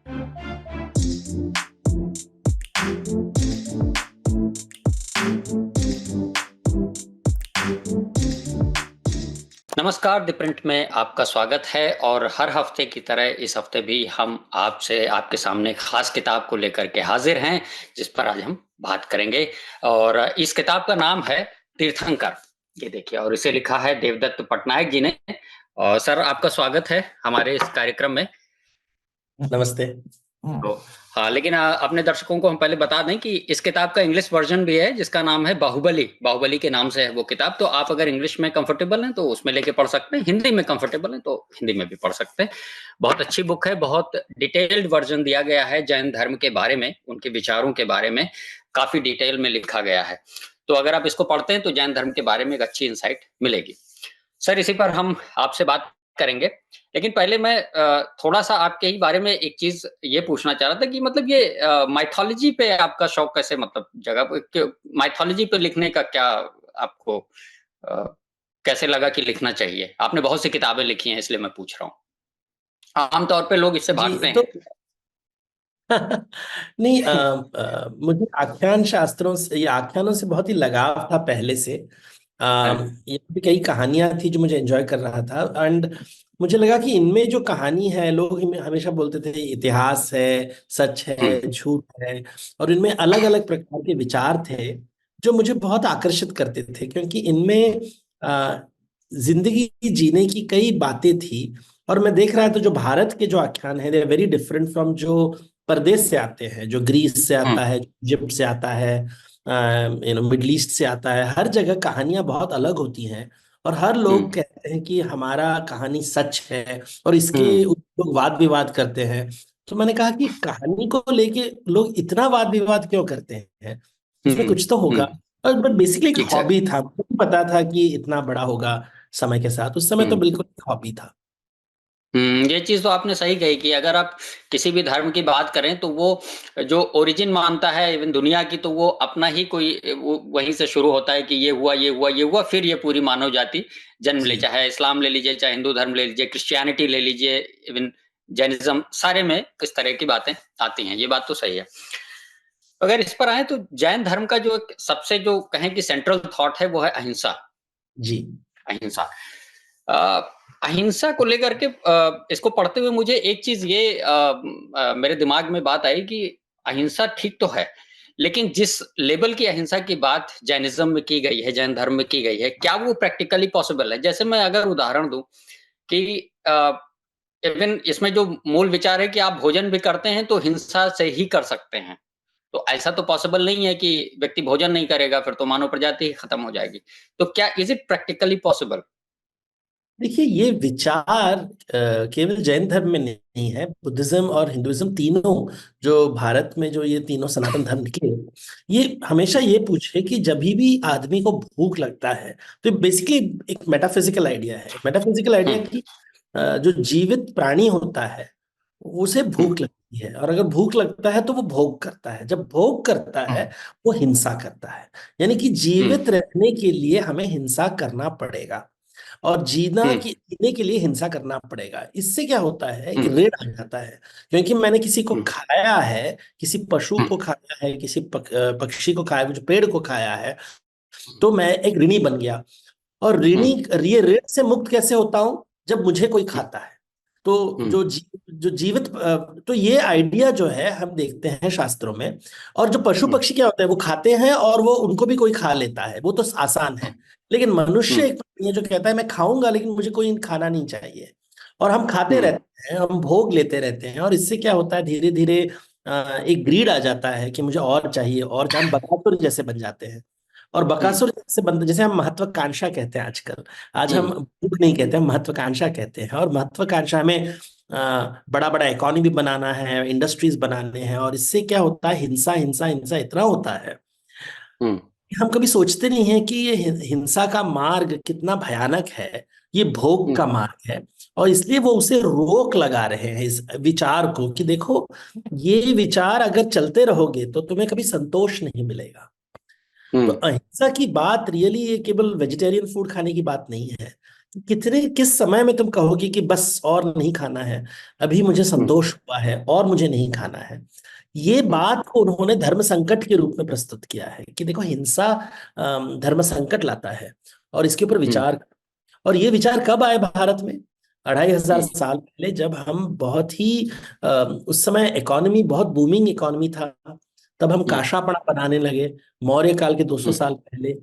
नमस्कार, the print में आपका स्वागत है और हर हफ्ते की तरह इस हफ्ते भी हम आपसे आपके सामने खास किताब को लेकर के हाजिर हैं, जिस पर आज हम बात करेंगे। और इस किताब का नाम है तीर्थंकर। ये देखिए, और इसे लिखा है देवदत्त पटनायक जी ने। और सर, आपका स्वागत है हमारे इस कार्यक्रम में। नमस्ते। तो हाँ, लेकिन अपने दर्शकों को हम पहले बता दें कि इस किताब का इंग्लिश वर्जन भी है, जिसका नाम है बाहुबली। बाहुबली के नाम से है वो किताब। तो आप अगर इंग्लिश में कंफर्टेबल हैं तो उसमें लेके पढ़ सकते हैं, हिंदी में कंफर्टेबल हैं तो हिंदी में भी पढ़ सकते हैं। बहुत अच्छी बुक है, बहुत डिटेल्ड वर्जन दिया गया है जैन धर्म के बारे में, उनके विचारों के बारे में काफी डिटेल में लिखा गया है। तो अगर आप इसको पढ़ते हैं तो जैन धर्म के बारे में एक अच्छी इंसाइट मिलेगी। सर, इसी पर हम आपसे बात करेंगे, लेकिन पहले मैं थोड़ा-सा आपके ही बारे में एक चीज़ ये पूछना चाह रहा था कि मतलब ये माइथोलॉजी पे आपका शौक कैसे मतलब जगह पे क्यों माइथोलॉजी पे लिखने का क्या आपको अ, कैसे लगा कि लिखना चाहिए? आपने बहुत सी किताबें लिखी हैं इसलिए मैं पूछ रहा हूँ। आम तौर पे लोग इससे जी, भागते तो हैं। नहीं, मुझे आख्यान शास्त्रों से या आख्यानों से बहुत ही लगाव था पहले से। हैं? ये भी कई कहानियां थी जो मुझे एंजॉय कर रहा था, एंड मुझे लगा कि इनमें जो कहानी है, लोग हमेशा बोलते थे इतिहास है, सच हुँ, है, झूठ है, और इनमें अलग अलग प्रकार के विचार थे जो मुझे बहुत आकर्षित करते थे, क्योंकि इनमें अ, जिंदगी जीने की कई बातें थी। और मैं देख रहा था जो भारत के जो आख्यान है, they are very different from जो परदेश से आते हैं, जो ग्रीस से हुँ, आता है, इजिप्ट से आता है, मिडल ईस्ट से आता है। हर जगह कहानियां बहुत अलग होती हैं, और हर हुँ, लोग कहते हैं कि हमारा कहानी सच है, और इसके हुँ, लोग वाद विवाद करते हैं। तो मैंने कहा कि कहानी को लेके लोग इतना वाद विवाद क्यों करते हैं, इसमें हुँ, कुछ तो हुँ, होगा। और बट बेसिकली एक हॉबी एग्ज़ैक्ट। था, मुझे नहीं पता था कि इतना बड़ा होगा समय के साथ। उस समय तो हुँ। बिल्कुल हॉबी था। ये चीज़ तो आपने सही कही कि अगर आप किसी भी धर्म की बात करें तो वो जो ओरिजिन मानता है इवन दुनिया की, तो वो अपना ही कोई वो वहीं से शुरू होता है कि ये हुआ, ये हुआ, ये हुआ, फिर ये पूरी मानव जाति जन्म ले। जी। चाहे इस्लाम ले लीजिए, चाहे हिंदू धर्म ले लीजिए, क्रिश्चियनिटी ले लीजिए, इवन जैनिज़्म, सारे में इस तरह की बातें आती हैं। ये बात तो सही है। अगर इस पर आएँ तो जैन धर्म का जो एक सबसे जो कहें कि सेंट्रल थॉट है वो है अहिंसा। जी। अहिंसा। अ, अहिंसा को लेकर के इसको पढ़ते हुए मुझे एक चीज़ ये मेरे दिमाग में बात आई कि अहिंसा ठीक तो है, लेकिन जिस लेवल की अहिंसा की बात जैनिज़्म में की गई है, जैन धर्म में की गई है, क्या वो प्रैक्टिकली पॉसिबल है? जैसे मैं अगर उदाहरण दूँ कि इवन इसमें जो मूल विचार है कि आप भोजन भी करते हैं तो हिंसा से ही कर सकते हैं। तो ऐसा तो पॉसिबल नहीं है कि व्यक्ति भोजन नहीं करेगा, फिर तो मानव प्रजाति ही खत्म हो जाएगी। तो क्या इज़ इट प्रैक्टिकली पॉसिबल? देखिए, ये विचार केवल जैन धर्म में नहीं है, बुद्धिज्म और हिंदुइज्म तीनों, जो भारत में जो ये तीनों सनातन धर्म के, ये हमेशा ये पूछे कि जब भी आदमी को भूख लगता है, तो बेसिकली एक मेटाफिजिकल आइडिया है, मेटाफिजिकल हुँ, आइडिया कि जो जीवित प्राणी होता है उसे हुँ, भूख लगती है, और अगर भूख लगता है तो वो भोग करता है, जब भोग करता हुँ, है वो हिंसा करता है। यानी कि हुँ, जीवित रहने के लिए हमें हिंसा करना पड़ेगा, और हुँ, जीने के लिए हिंसा करना पड़ेगा। इससे क्या होता है हुँ, कि ऋण आ जाता है, क्योंकि मैंने किसी को हुँ, खाया है, किसी पशु हुँ, को खाया है, किसी पक्षी को खाया है, जो पेड़ को खाया है, तो मैं एक ऋणी बन गया। और हुँ, ये ऋण से मुक्त कैसे होता हूं? जब मुझे कोई हुँ, खाता है। तो हुँ, जो जीवित, तो ये आइडिया जो है हम देखते हैं शास्त्रों में। और जो पशु हुँ, पक्षी क्या होता है, वो खाते हैं और वो उनको भी कोई खा लेता है, वो तो आसान है। लेकिन हुँ, मनुष्य एक प्राणी है जो कहता है मैं खाऊंगा लेकिन मुझे कोई खाना नहीं चाहिए। और हम खाते हुँ, रहते हैं, हम भोग लेते रहते हैं, और इससे क्या होता है, धीरे धीरे एक ग्रीड आ जाता है कि मुझे और चाहिए, और हम बकासुर जैसे बन जाते हैं। और हुँ, बकासुर जैसे बनते, जैसे हम महत्वाकांक्षा कहते हैं आजकल, आज हुँ, हम भूख नहीं कहते, हम महत्वाकांक्षा कहते हैं। और महत्वाकांक्षा में बड़ा बड़ा इकोनॉमी बनाना है, इंडस्ट्रीज बनाने हैं, और इससे क्या होता है, हिंसा हिंसा हिंसा इतना होता है हुँ, कि हम कभी सोचते नहीं है कि ये हिंसा का मार्ग कितना भयानक है, ये भोग हुँ, का मार्ग है। और इसलिए वो उसे रोक लगा रहे हैं, इस विचार को, कि देखो, ये विचार अगर चलते रहोगे तो तुम्हें कभी संतोष नहीं मिलेगा। हुँ, तो अहिंसा की बात रियली ये केवल वेजिटेरियन फूड खाने की बात नहीं है, कितने किस समय में तुम कहोगे कि बस और नहीं खाना है, अभी मुझे हम्म, संतोष हुआ है और मुझे नहीं खाना है। ये हम्म, बात को उन्होंने धर्म संकट के रूप में प्रस्तुत किया है कि देखो हिंसा धर्म संकट लाता है, और इसके ऊपर हम्म, विचार। और ये विचार कब आए भारत में? 2500 हम्म, साल पहले, जब हम बहुत ही उस समय इकोनॉमी बहुत बूमिंग इकोनॉमी था। तब हम हम्म, काशापड़ा बनाने लगे। मौर्य काल के 200 हम्म, साल पहले हम्म,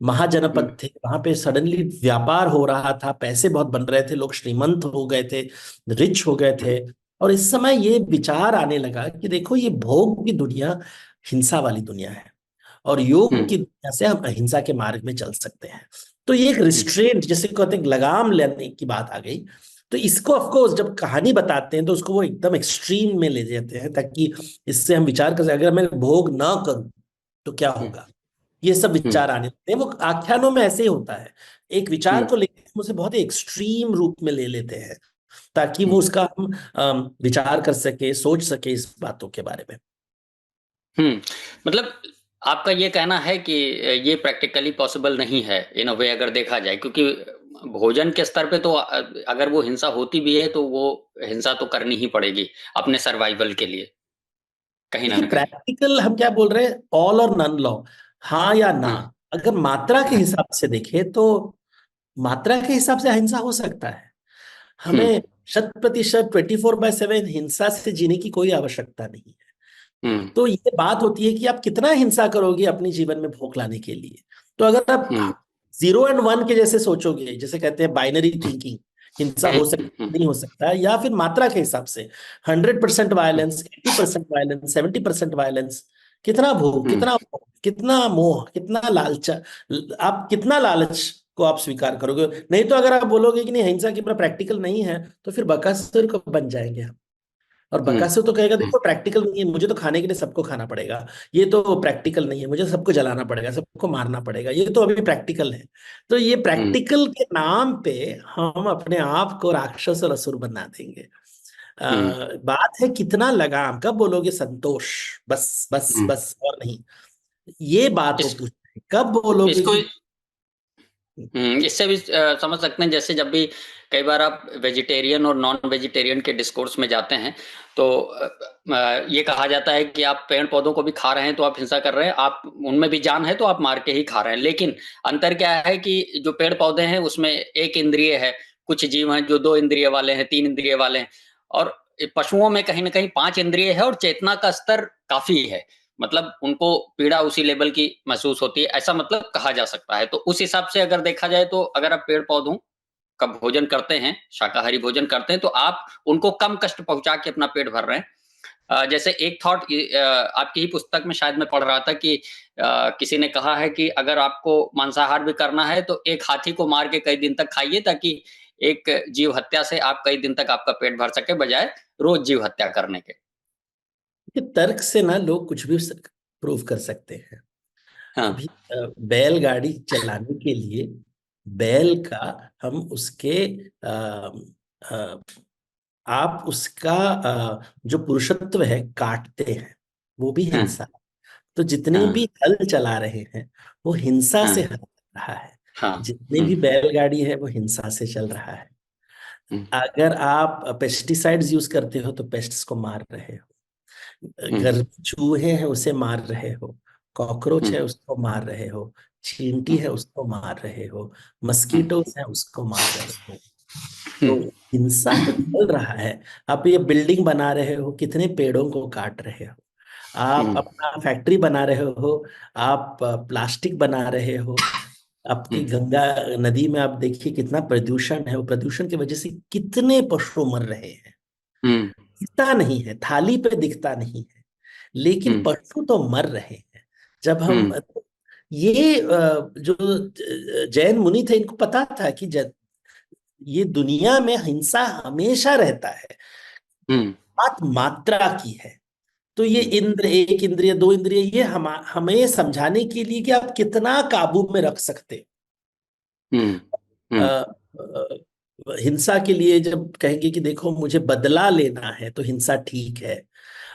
महाजनपद थे, वहां पे सडनली व्यापार हो रहा था, पैसे बहुत बन रहे थे, लोग श्रीमंत हो गए थे, रिच हो गए थे। और इस समय ये विचार आने लगा कि देखो ये भोग की दुनिया हिंसा वाली दुनिया है, और योग हम्म, की दुनिया से हम अहिंसा के मार्ग में चल सकते हैं। तो ये एक हम्म, रिस्ट्रेंट, जैसे कहते हैं लगाम लेने की बात आ गई। तो इसको ऑफ कोर्स जब कहानी बताते हैं तो उसको वो एकदम एक्सट्रीम में ले जाते हैं, ताकि इससे हम विचार कर सकें अगर मैं भोग ना करूं तो क्या हम्म, होगा। ये सब हम्म, विचार आने लगते हैं। वो आख्यानों में ऐसे ही होता है, एक विचार हम्म, को लेकर हम उसे बहुत ही एक्सट्रीम रूप में ले लेते हैं, ताकि वो हम्म, उसका हम विचार कर सके, सोच सके इस बातों के बारे में। हम्म। मतलब आपका ये कहना है कि ये प्रैक्टिकली पॉसिबल नहीं है इन अ वे, अगर देखा जाए, क्योंकि भोजन के स्तर पे तो अगर वो हिंसा होती भी है तो वो हिंसा तो करनी ही पड़ेगी अपने सर्वाइवल के लिए, कहीं ना देखिए कहीं। प्रैक्टिकल हम क्या बोल रहे हैं, ऑल और नन लॉ, हाँ या ना। हाँ, अगर मात्रा के हाँ, हिसाब से देखें तो मात्रा के हिसाब से अहिंसा हो सकता है। हम्म, हमें 100% 24/7 हिंसा से जीने की कोई आवश्यकता नहीं है। हम्म, तो ये बात होती है कि आप कितना हिंसा करोगे अपने जीवन में भोग लाने के लिए। तो अगर आप हम्म, 0 और 1 के जैसे सोचोगे, जैसे कहते हैं बाइनरी थिंकिंग, हिंसा हो सकती हम्म, नहीं हो सकता है, या फिर मात्रा के हिसाब से 100% वायलेंस, 80% वायलेंस, 70% वायलेंस, कितना भोग, हम्म, कितना भोग, कितना मोह, कितना लालच, आप कितना लालच को आप स्वीकार करोगे। नहीं तो अगर आप बोलोगे कि नहीं हिंसा की प्रैक्टिकल नहीं है, तो फिर बकासुर को बन जाएंगे हम। और हम्म, बकासुर तो कहेगा देखो प्रैक्टिकल नहीं है, मुझे तो खाने के लिए सबको खाना पड़ेगा, ये तो प्रैक्टिकल नहीं है, मुझे सबको जलाना पड़ेगा, सबको मारना पड़ेगा, ये तो अभी प्रैक्टिकल है। तो ये हम्म, प्रैक्टिकल के नाम पे हम अपने आप को राक्षस और असुर बना देंगे। हम्म, बात है कितना लगाम, कब बोलोगे संतोष, बस बस हम्म। बस और नहीं, ये बात वो इस पूछ रहे हैं। कब बोलोगे इसको कि इससे भी समझ सकते हैं, जैसे जब भी कई बार आप वेजिटेरियन और नॉन वेजिटेरियन के डिस्कोर्स में जाते हैं तो ये कहा जाता है कि आप पेड़ पौधों को भी खा रहे हैं तो आप हिंसा कर रहे हैं, आप उनमें भी जान है तो आप मार के ही खा रहे हैं। लेकिन अंतर क्या है कि जो पेड़ पौधे हैं उसमें एक इंद्रिय है, कुछ जीव हैं जो दो इंद्रिय वाले हैं, तीन इंद्रिय वाले हैं, और पशुओं में कहीं ना कहीं पांच इंद्रिय है और चेतना का स्तर काफी है। मतलब उनको पीड़ा उसी लेवल की महसूस होती है, ऐसा मतलब कहा जा सकता है। तो उस हिसाब से अगर देखा जाए तो अगर आप पेड़ पौधों का भोजन करते हैं, शाकाहारी भोजन करते हैं, तो आप उनको कम कष्ट पहुंचा के अपना पेट भर रहे हैं। जैसे एक थॉट आपकी ही पुस्तक में शायद मैं पढ़ रहा था कि किसी ने कहा है कि अगर आपको मांसाहार भी करना है तो एक हाथी को मार के कई दिन तक खाइए, ताकि एक जीव हत्या से आप कई दिन तक आपका पेट भर सके, बजाय रोज जीव हत्या करने के। कि तर्क से ना लोग कुछ भी प्रूव कर सकते हैं। हाँ, अभी बैलगाड़ी चलाने के लिए बैल का हम उसके अ, अ, आप उसका जो पुरुषत्व है काटते हैं, वो भी हाँ, हिंसा। तो जितने भी हाँ, हल चला रहे हैं वो हिंसा से हाँ, हल चल रहा है। हाँ, जितनी भी बैलगाड़ी है वो हिंसा से चल रहा है। हम्म, अगर आप पेस्टिसाइड्स यूज करते हो तो पेस्ट्स को मार रहे हो, हम्म, घर में चूहे हैं उसे मार रहे हो, कॉकरोच हम्म, है उसको मार रहे हो, चींटी हम्म, है उसको मार रहे हो, हम्म, मस्कीटोस है उसको मार रहे हो। तो हम्म, हिंसा तो चल रहा है। आप ये बिल्डिंग बना रहे हो, कितने पेड़ों को काट रहे हो, आप हम्म, अपना फैक्ट्री बना रहे हो, आप प्लास्टिक बना रहे हो, आपकी हम्म, गंगा नदी में आप देखिए कितना प्रदूषण है, वो प्रदूषण की वजह से कितने पशु मर रहे हैं। हम्म, दिखता नहीं है, थाली पे दिखता नहीं है, लेकिन हम्म, पशु तो मर रहे हैं। जब हम हम्म, ये जो जैन मुनि थे इनको पता था कि ये दुनिया में हिंसा हमेशा रहता है, हम्म, बात मात्रा की है। तो ये हम्म, इंद्र, एक इंद्रिय, दो इंद्रिय, ये हमें समझाने के लिए कि आप कितना काबू में रख सकते हम्म, हो। हम्म, हिंसा के लिए जब कहेंगे कि देखो मुझे बदला लेना है तो हिंसा ठीक है,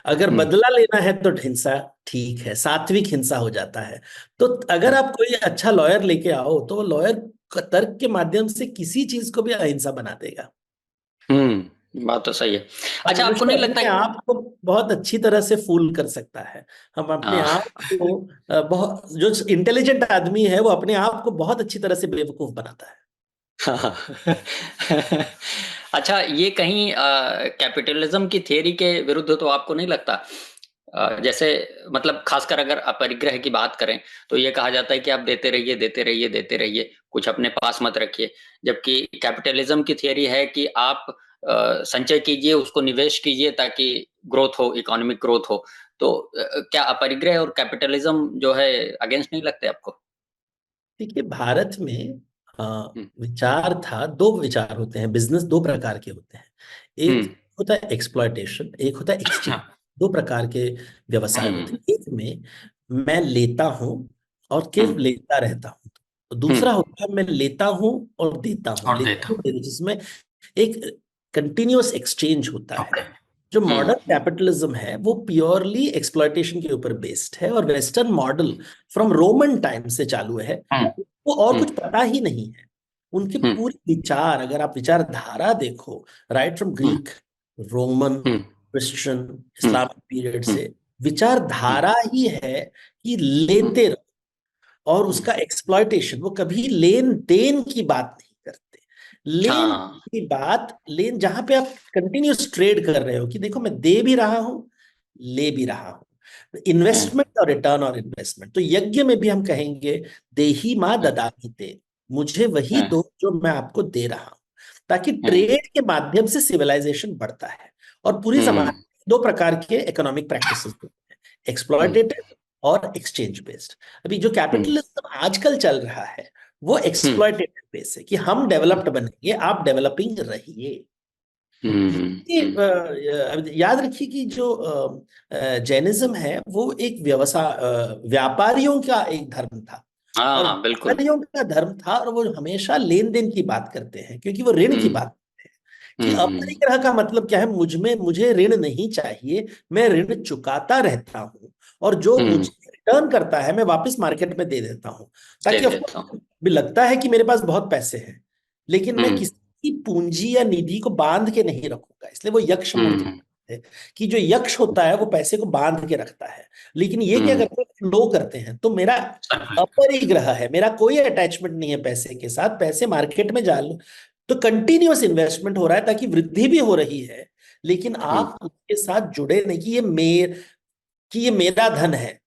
अगर हम्म, बदला लेना है तो हिंसा ठीक है, सात्विक हिंसा हो जाता है। तो अगर हम्म, आप कोई अच्छा लॉयर लेके आओ तो वो लॉयर तर्क के माध्यम से किसी चीज को भी अहिंसा बना देगा। बात तो सही है। और अच्छा, आपको मनुष्य नहीं लगता अपने आप को बहुत अच्छी तरह से फूल कर सकता है। हम अपने हाँ। आप को बहुत, जो इंटेलिजेंट आदमी है वो अपने आप को बहुत अच्छी तरह से बेवकूफ बनाता है। अच्छा, ये कहीं कैपिटलिज्म की थियरी के विरुद्ध तो आपको नहीं लगता? जैसे मतलब खासकर अगर अपरिग्रह की बात करें तो ये कहा जाता है कि आप देते रहिए देते रहिए देते रहिए, कुछ अपने पास मत रखिए। जबकि कैपिटलिज्म की थियरी है कि आप संचय कीजिए, उसको निवेश कीजिए ताकि ग्रोथ हो, इकोनॉमिक ग्रोथ हो। तो क्या अपरिग्रह और कैपिटलिज्म जो है अगेंस्ट नहीं लगते आपको? देखिए, भारत में हम्म। विचार था, दो विचार होते हैं, बिजनेस दो प्रकार के होते हैं। एक हम्म। होता है एक्सप्लॉयटेशन, एक होता है एक्सचेंज। दो प्रकार के व्यवसाय होते हम्म। हैं। एक में मैं लेता हूं और केवल हम्म। लेता रहता हूं। तो दूसरा हम्म। होता है मैं लेता हूं और देता हूं, और लेता देता हूं हूँ। देता हूं, जिसमें एक कंटिन्यूअस एक्सचेंज होता है। ओके। जो हम्म। मॉडर्न कैपिटलिज्म है वो प्योरली एक्सप्लॉयटेशन के ऊपर बेस्ड है, और western model from Roman time से चालू है। हम्म। वो और कुछ हम्म। पता ही नहीं है। उनके हम्म। पूरे विचार, अगर आप विचारधारा देखो, right from hmm. Greek, Roman, hmm. Christian, hmm. Islamic period hmm. से हम्म। विचारधारा ही है कि हम्म। लेते रहो। और हम्म। उसका एक्सप्लॉयटेशन, वो कभी लेन देन की बात नहीं करते। लेन हाँ। की बात, लेन जहां पे आप कंटिन्यूस ट्रेड कर रहे हो कि देखो मैं दे भी रहा हूं, ले भी रहा हूं। हम्म। इन्वेस्टमेंट और रिटर्न और इन्वेस्टमेंट, तो यज्ञ में भी हम कहेंगे देही माँ हम्म। ददामी ते, मुझे वही हम्म। दो जो मैं आपको दे रहा हूं। ताकि हम्म। ट्रेड के माध्यम से सिविलाइजेशन बढ़ता है। और पूरी समाज हम्म। में दो प्रकार के इकोनॉमिक प्रैक्टिसेस होते हैं, हम्म। एक्सप्लॉयटेटिव और एक्सचेंज बेस्ड। अभी जो हम्म। कैपिटलिज्म आजकल चल रहा है वो हम्म। एक्सप्लॉयटेटिव बेस है कि हम डेवलप्ड बनेंगे, आप डेवलपिंग रहिए। हम्म। ये याद रखिए कि जो जैनिज्म है वो एक व्यवसाय, व्यापारियों का एक धर्म था। और हाँ, बिल्कुल। व्यापारियों का धर्म था, और वो हमेशा लेन देन की बात करते हैं क्योंकि वो ऋण की हम्म। बात करते हैं। कि हम्म। अपरिग्रह का मतलब क्या है, मुझे ऋण नहीं चाहिए, मैं ऋण चुकाता रहता हूँ, और जो हम्म। मुझे रिटर्न करता है मैं वापस मार्केट में दे देता हूँ। दे ताकि देता हूँ। ऑफकोर्स भी लगता है कि मेरे पास बहुत पैसे हैं, लेकिन मैं हम्म। किसी की पूंजी या निधि को बांध के नहीं रखूंगा। इसलिए वो यक्ष मूर्ति हम्म। है कि जो यक्ष होता है वो पैसे को बांध के रखता है। लेकिन ये क्या हम्म। करते हैं, फ्लो करते हैं। तो मेरा अपरिग्रह है, मेरा कोई अटैचमेंट नहीं है पैसे के साथ, पैसे मार्केट में जा लो। तो कंटिन्यूअस इन्वेस्टमेंट हो रहा है ताकि वृद्धि भी हो रही है, लेकिन हम्म। आप उसके साथ जुड़े नहीं कि ये मेरा धन है,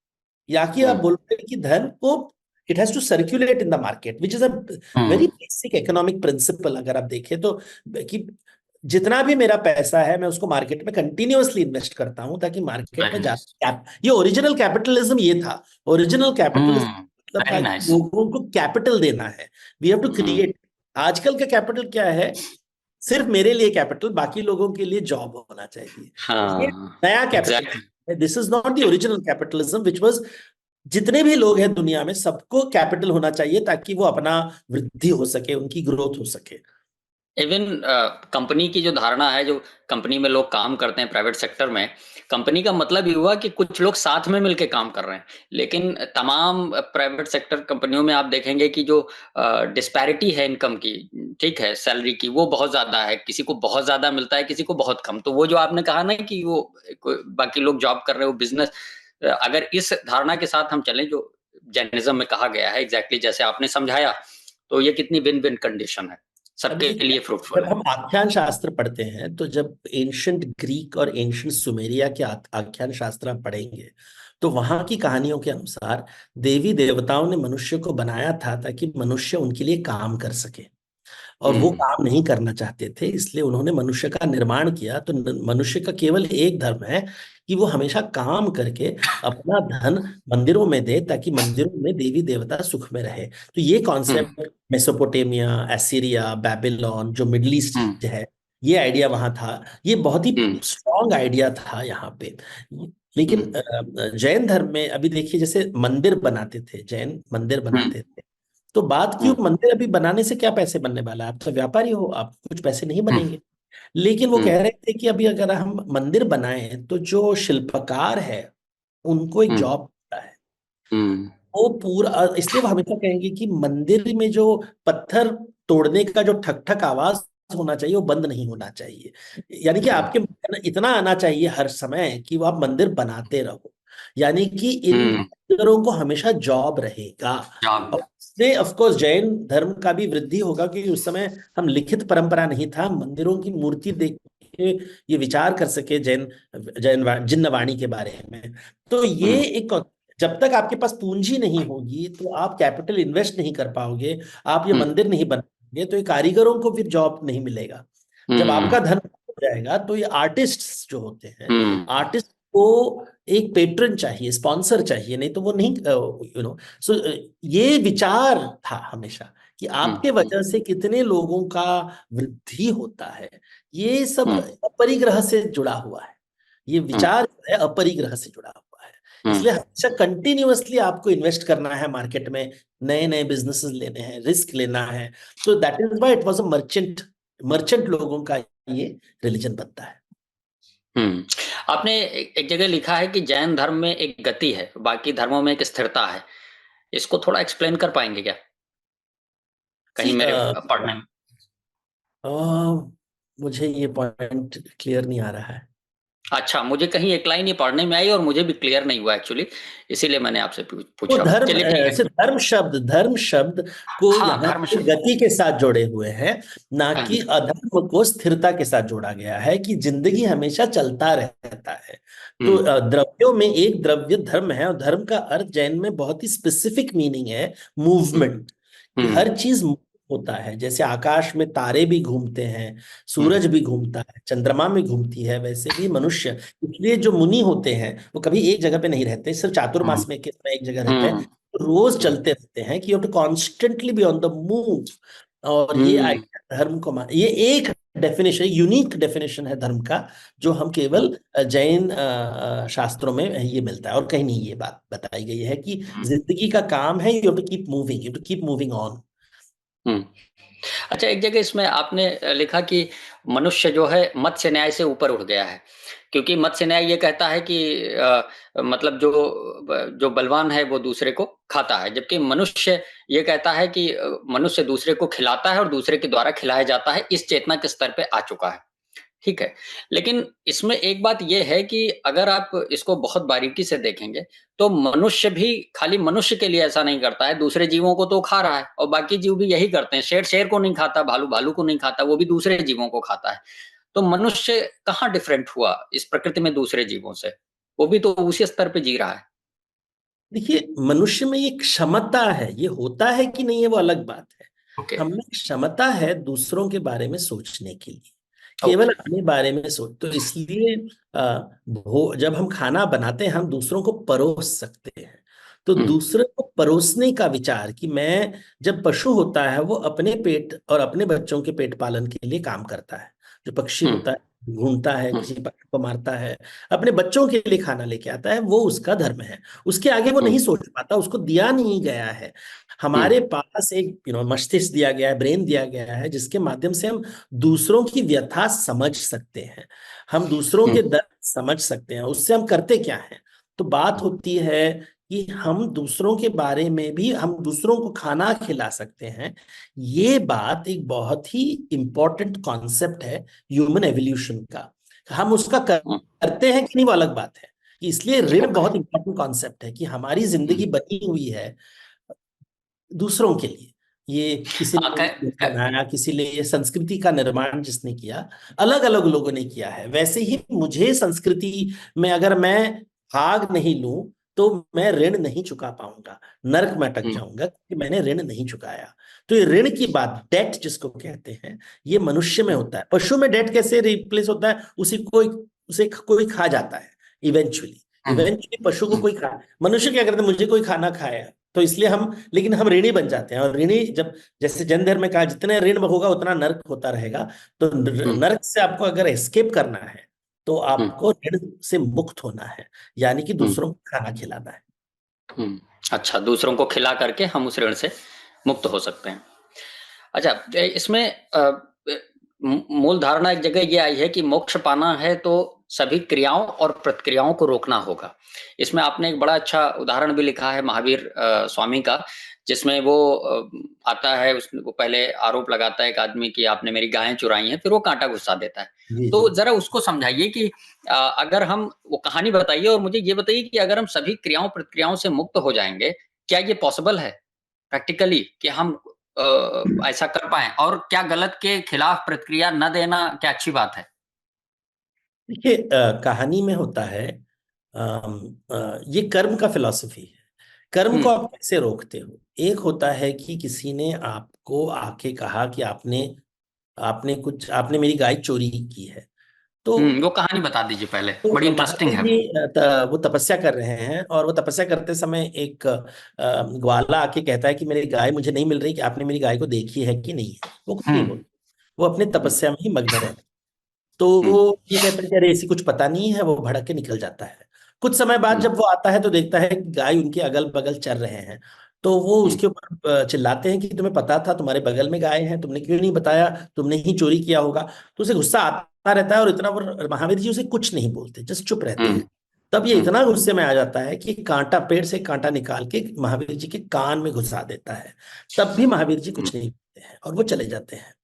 या कि आप हम्म। बोल रहे हैं कि धन को it has to circulate in the market, which is a very hmm. Basic economic principle. अगर आप देखें तो कि जितना भी मेरा पैसा है मैं उसको मार्केट में कंटिन्यूअसली इन्वेस्ट करता हूं ताकि मार्केट में ये ओरिजिनल कैपिटलिज्म ये था। ओरिजिनल कैपिटलिज्म मतलब वेरी था कि नाइस। लोगों को कैपिटल देना है, we have to hmm. Create. आजकल का कैपिटल क्या है, सिर्फ मेरे लिए कैपिटल, बाकी लोगों के लिए जॉब होना चाहिए। ये हाँ, नया एग्जैक्टली। कैपिटलिज्म है, this is not the original capitalism which was जितने भी लोग हैं दुनिया में सबको कैपिटल होना चाहिए ताकि वो अपना वृद्धि हो सके, उनकी ग्रोथ हो सके। इवन कंपनी की जो धारणा है, जो कंपनी में लोग काम करते हैं प्राइवेट सेक्टर में, कंपनी का मतलब ये हुआ कि कुछ लोग साथ में मिलके काम कर रहे हैं। लेकिन तमाम प्राइवेट सेक्टर कंपनियों में आप देखेंगे कि जो डिस्पैरिटी है इनकम की, ठीक है, सैलरी की, वो बहुत ज्यादा है। किसी को बहुत ज्यादा मिलता है, किसी को बहुत कम। तो वो जो आपने कहा ना कि वो बाकी लोग जॉब कर रहे हो, बिजनेस, अगर इस धारणा के साथ हम चलें जो जैनिज्म में कहा गया है, एग्जैक्टली जैसे आपने समझाया, तो ये कितनी विन विन कंडीशन है, अभी सबके देखिए, लिए फ्रूटफुल जब है। हम आख्यान शास्त्र पढ़ते हैं तो जब एंशंट ग्रीक और एंशंट सुमेरिया के आख्यान शास्त्र आप पढ़ेंगे तो वहां की कहानियों के अनुसार देवी देवताओं ने मनुष्य को बनाया था ताकि मनुष्य उनके लिए काम कर सके, और वो हम्म। काम नहीं करना चाहते थे, इसलिए उन्होंने मनुष्य का निर्माण किया। तो मनुष्य का केवल एक धर्म है कि वो हमेशा काम करके अपना धन मंदिरों में दे ताकि मंदिरों में देवी देवता सुख में रहे। तो ये हम्म। कॉन्सेप्ट मेसोपोटामिया, एसीरिया, बेबीलोन, जो मिडल हम्म। ईस्ट है, ये आइडिया वहां था। ये बहुत ही हम्म। स्ट्रॉन्ग आइडिया था यहाँ पे। लेकिन हम्म। जैन धर्म में अभी देखिए, जैसे मंदिर बनाते थे, जैन मंदिर हम्म। बनाते थे, तो बात क्यों, हम्म। मंदिर अभी बनाने से क्या पैसे बनने वाला है, आप तो व्यापारी हो, आप कुछ पैसे नहीं हम्म। बनेंगे। लेकिन वो हम्म। कह रहे थे कि अभी अगर हम मंदिर बनाएं तो जो शिल्पकार है उनको एक हम्म। जॉब मिलता है। हम्म। वो पूरा, इसलिए वो हमेशा कहेंगे कि मंदिर में जो पत्थर तोड़ने का जो ठक ठक आवाज होना चाहिए वो बंद नहीं होना चाहिए। यानी कि हम्म आपके मन इतना आना चाहिए हर समय कि वो आप मंदिर बनाते रहो। यानी कि इन हम्म, कारीगरों को हमेशा जॉब रहेगा। जॉब। और इससे ऑफ कोर्स जैन धर्म का भी वृद्धि होगा, क्योंकि उस समय हम लिखित परंपरा नहीं था, मंदिरों की मूर्ति देख के ये विचार कर सके जैन जिन्न वाणी के बारे में। तो ये हम्म एक, जब तक आपके पास पूंजी नहीं होगी तो आप कैपिटल इन्वेस्ट नहीं कर पाओगे, आप ये हम्म मंदिर नहीं बना पाओगे, तो ये कारीगरों को फिर जॉब नहीं मिलेगा। जब हम्म आपका धन हो जाएगा तो ये आर्टिस्ट्स जो होते हैं, हम्म आर्टिस्ट को एक पेट्रन चाहिए, स्पॉन्सर चाहिए, नहीं तो वो नहीं, सो ये विचार था हमेशा कि आपके हम्म वजह से कितने लोगों का वृद्धि होता है। ये सब हम्म अपरिग्रह से जुड़ा हुआ है। ये हम्म विचार जो है अपरिग्रह से जुड़ा हुआ है। हम्म इसलिए हमेशा कंटिन्यूअसली आपको इन्वेस्ट करना है मार्केट में, नए नए बिजनेसेस लेने हैं, रिस्क लेना है। तो that is why it was a merchant, merchant लोगों का ये रिलीजन बनता है। हम्म। आपने एक जगह लिखा है कि जैन धर्म में एक गति है, बाकी धर्मों में एक स्थिरता है। इसको थोड़ा एक्सप्लेन कर पाएंगे क्या? सी कहीं मेरे पढ़ने में। मुझे ये पॉइंट क्लियर नहीं आ रहा है। अच्छा, मुझे कहीं एक लाइन ये पढ़ने में आई और मुझे भी क्लियर नहीं हुआ एक्चुअली, इसीलिए मैंने आपसे पूछ वो रहा हूँ। धर्म, चलिए ठीक है। ऐसे धर्म शब्द को हाँ, यहाँ धर्म पे शब्द। गति के साथ जोड़े हुए हैं, ना हाँ, कि अधर्म को स्थिरता के साथ जोड़ा गया है कि जिंदगी हमेशा चलता रहता है। तो हुँ, द्रव्यों में एक द्रव्य धर्म है, और धर्म का अर्थ जैन में बहुत ही स्पेसिफिक मीनिंग है, हुँ, मूवमेंट। कि हुँ, हर चीज move होता है, जैसे आकाश में तारे भी घूमते हैं, हुँ, सूरज भी घूमता है, चंद्रमा भी घूमती है, वैसे भी मनुष्य। इसलिए जो मुनि होते हैं वो कभी एक जगह पे नहीं रहते, सिर्फ हुँ, चातुर्मास में के समय एक जगह रहते हैं। हुँ, रोज हुँ, चलते रहते हैं कि you have to constantly be on the move. और ये हुँ, आइडिया धर्म को ये एक डेफिनेशन, यूनिक डेफिनेशन है धर्म का, जो हम हुँ, केवल जैन शास्त्रों में ये मिलता है, और कहीं नहीं ये बात बताई गई है कि हुँ, जिंदगी का काम है, you have to keep moving, you have to keep moving on. हुँ। अच्छा, एक जगह इसमें आपने लिखा कि मनुष्य जो है मत्स्य न्याय से ऊपर उठ गया है। क्योंकि मत्स्य न्याय ये कहता है कि मतलब जो बलवान है वो दूसरे को खाता है, जबकि मनुष्य ये कहता है कि मनुष्य दूसरे को खिलाता है और दूसरे के द्वारा खिलाया जाता है, इस चेतना के स्तर पे आ चुका है। ठीक है। लेकिन इसमें एक बात ये है कि अगर आप इसको बहुत बारीकी से देखेंगे, तो मनुष्य भी खाली मनुष्य के लिए ऐसा नहीं करता है, दूसरे जीवों को तो खा रहा है और बाकी जीव भी यही करते हैं। शेर शेर को नहीं खाता, भालू भालू को नहीं खाता, वो भी दूसरे जीवों को खाता है। तो मनुष्य कहाँ डिफरेंट हुआ इस प्रकृति में दूसरे जीवों से? वो भी तो उसी स्तर पे जी रहा है। देखिए, मनुष्य में ये क्षमता है, ये होता है कि नहीं है वो अलग बात है। ओके, हमें क्षमता है दूसरों के बारे में सोचने के लिए, केवल ओके। अपने बारे में सोच, तो इसलिए जब हम खाना बनाते हैं हम दूसरों को परोस सकते हैं। तो हुँ, दूसरे को परोसने का विचार कि मैं, जब पशु होता है वो अपने पेट और अपने बच्चों के पेट पालन के लिए काम करता है। जो पक्षी हुँ, होता है घूमता है, हुँ, किसी पक्षी को मारता है, अपने बच्चों के लिए खाना लेके आता है, वो उसका धर्म है। उसके आगे वो हुँ, नहीं सोच पाता, उसको दिया नहीं गया है। हुँ, हमारे पास एक मस्तिष्क दिया गया है, ब्रेन दिया गया है, जिसके माध्यम से हम दूसरों की व्यथा समझ सकते हैं, हम दूसरों हुँ, के दर्द समझ सकते हैं। उससे हम करते क्या है, तो बात होती है कि हम दूसरों के बारे में भी, हम दूसरों को खाना खिला सकते हैं। ये बात एक बहुत ही इंपॉर्टेंट कॉन्सेप्ट है ह्यूमन एवोल्यूशन का। हम उसका हुँ, करते हैं कि नहीं वो अलग बात है। कि इसलिए ऋण ओके। बहुत इंपॉर्टेंट कॉन्सेप्ट है, कि हमारी हुँ, जिंदगी बनी हुई है दूसरों के लिए। ये किसी हाँ, ने क बनाया, किसी ने, ये संस्कृति का निर्माण जिसने किया, अलग अलग लोगों ने किया है। वैसे ही मुझे संस्कृति में अगर मैं भाग नहीं लूं तो मैं ऋण नहीं चुका पाऊंगा, नरक में अटक हुँ, जाऊंगा, क्योंकि मैंने ऋण नहीं चुकाया। तो ये ऋण की बात, डेट जिसको कहते हैं, ये मनुष्य में हुँ, होता है। पशु में डेट कैसे रिप्लेस होता है, उसे कोई खा जाता है इवेंचुअली। हुँ, इवेंचुअली पशु को हुँ, कोई खा, मनुष्य क्या करते हैं, मुझे कोई खाना खाया तो इसलिए हम, लेकिन हम ऋणी बन जाते हैं। और ऋणी जब, जैसे जैन धर्म में कहा, जितने ऋण होगा उतना नरक होता रहेगा। तो हुँ, नरक से आपको अगर एस्केप करना है तो हुँ, आपको ऋण से मुक्त होना है, यानी कि हुँ। दूसरों को खाना खिलाना है। हुँ। अच्छा, दूसरों को खिला करके हम उस ऋण से मुक्त हो सकते हैं। अच्छा, इसमें मूल धारणा एक जगह ये आई है कि मोक्ष पाना है तो सभी क्रियाओं और प्रतिक्रियाओं को रोकना होगा। इसमें आपने एक बड़ा अच्छा उदाहरण भी लिखा है महावीर स्वामी का, जिसमें वो आता है, वो पहले आरोप लगाता है एक आदमी कि आपने मेरी गायें चुराई हैं, फिर वो कांटा घुसा देता है। जी तो जी। जरा उसको समझाइए कि अगर हम, वो कहानी बताइए और मुझे ये बताइए कि अगर हम सभी क्रियाओं प्रतिक्रियाओं से मुक्त हो जाएंगे, क्या ये पॉसिबल है प्रैक्टिकली कि हम ऐसा कर पाए, और क्या गलत के खिलाफ प्रतिक्रिया न देना क्या अच्छी बात है? देखिए, कहानी में होता है, ये कर्म का फिलॉसफी है। कर्म को हम्म। आप कैसे रोकते हो? एक होता है कि किसी ने आपको आके कहा कि आपने मेरी गाय चोरी की है। तो वो कहानी बता दीजिए पहले, बड़ी तो इंटरेस्टिंग महावीर है जी वो। वो तपस्या कर रहे हैं, और वो तपस्या करते समय एक ग्वाला आके कहता है कि मेरी गाय मुझे नहीं मिल रही, कि आपने मेरी गाय को देखी है कि नहीं है। वो कुछ नहीं हम्म। बोलते, वो अपने हम्म। तपस्या में ही मग्न रहते। हम्म। तो ये कहता है कि अरे ऐसी कुछ पता नहीं है, वो भड़क के निकल जाता है। कुछ समय बाद हम्म। जब वो आता है तो देखता है कि गाय उनके अगल बगल चल रहे हैं। तो वो हम्म। उसके ऊपर चिल्लाते हैं कि तुम्हें पता था, तुम्हारे बगल में गाय है, तुमने क्यों नहीं बताया, तुमने ही चोरी किया होगा। तो उसे गुस्सा आता रहता है, और इतना महावीर जी उसे कुछ नहीं बोलते, जस्ट चुप रहते हम्म। हैं। तब ये हम्म। इतना गुस्से में आ जाता है कि कांटा, पेड़ से कांटा निकाल के महावीर जी के कान में घुसा देता है। तब भी महावीर जी हम्म। कुछ नहीं बोलते हैं, और वो चले जाते हैं।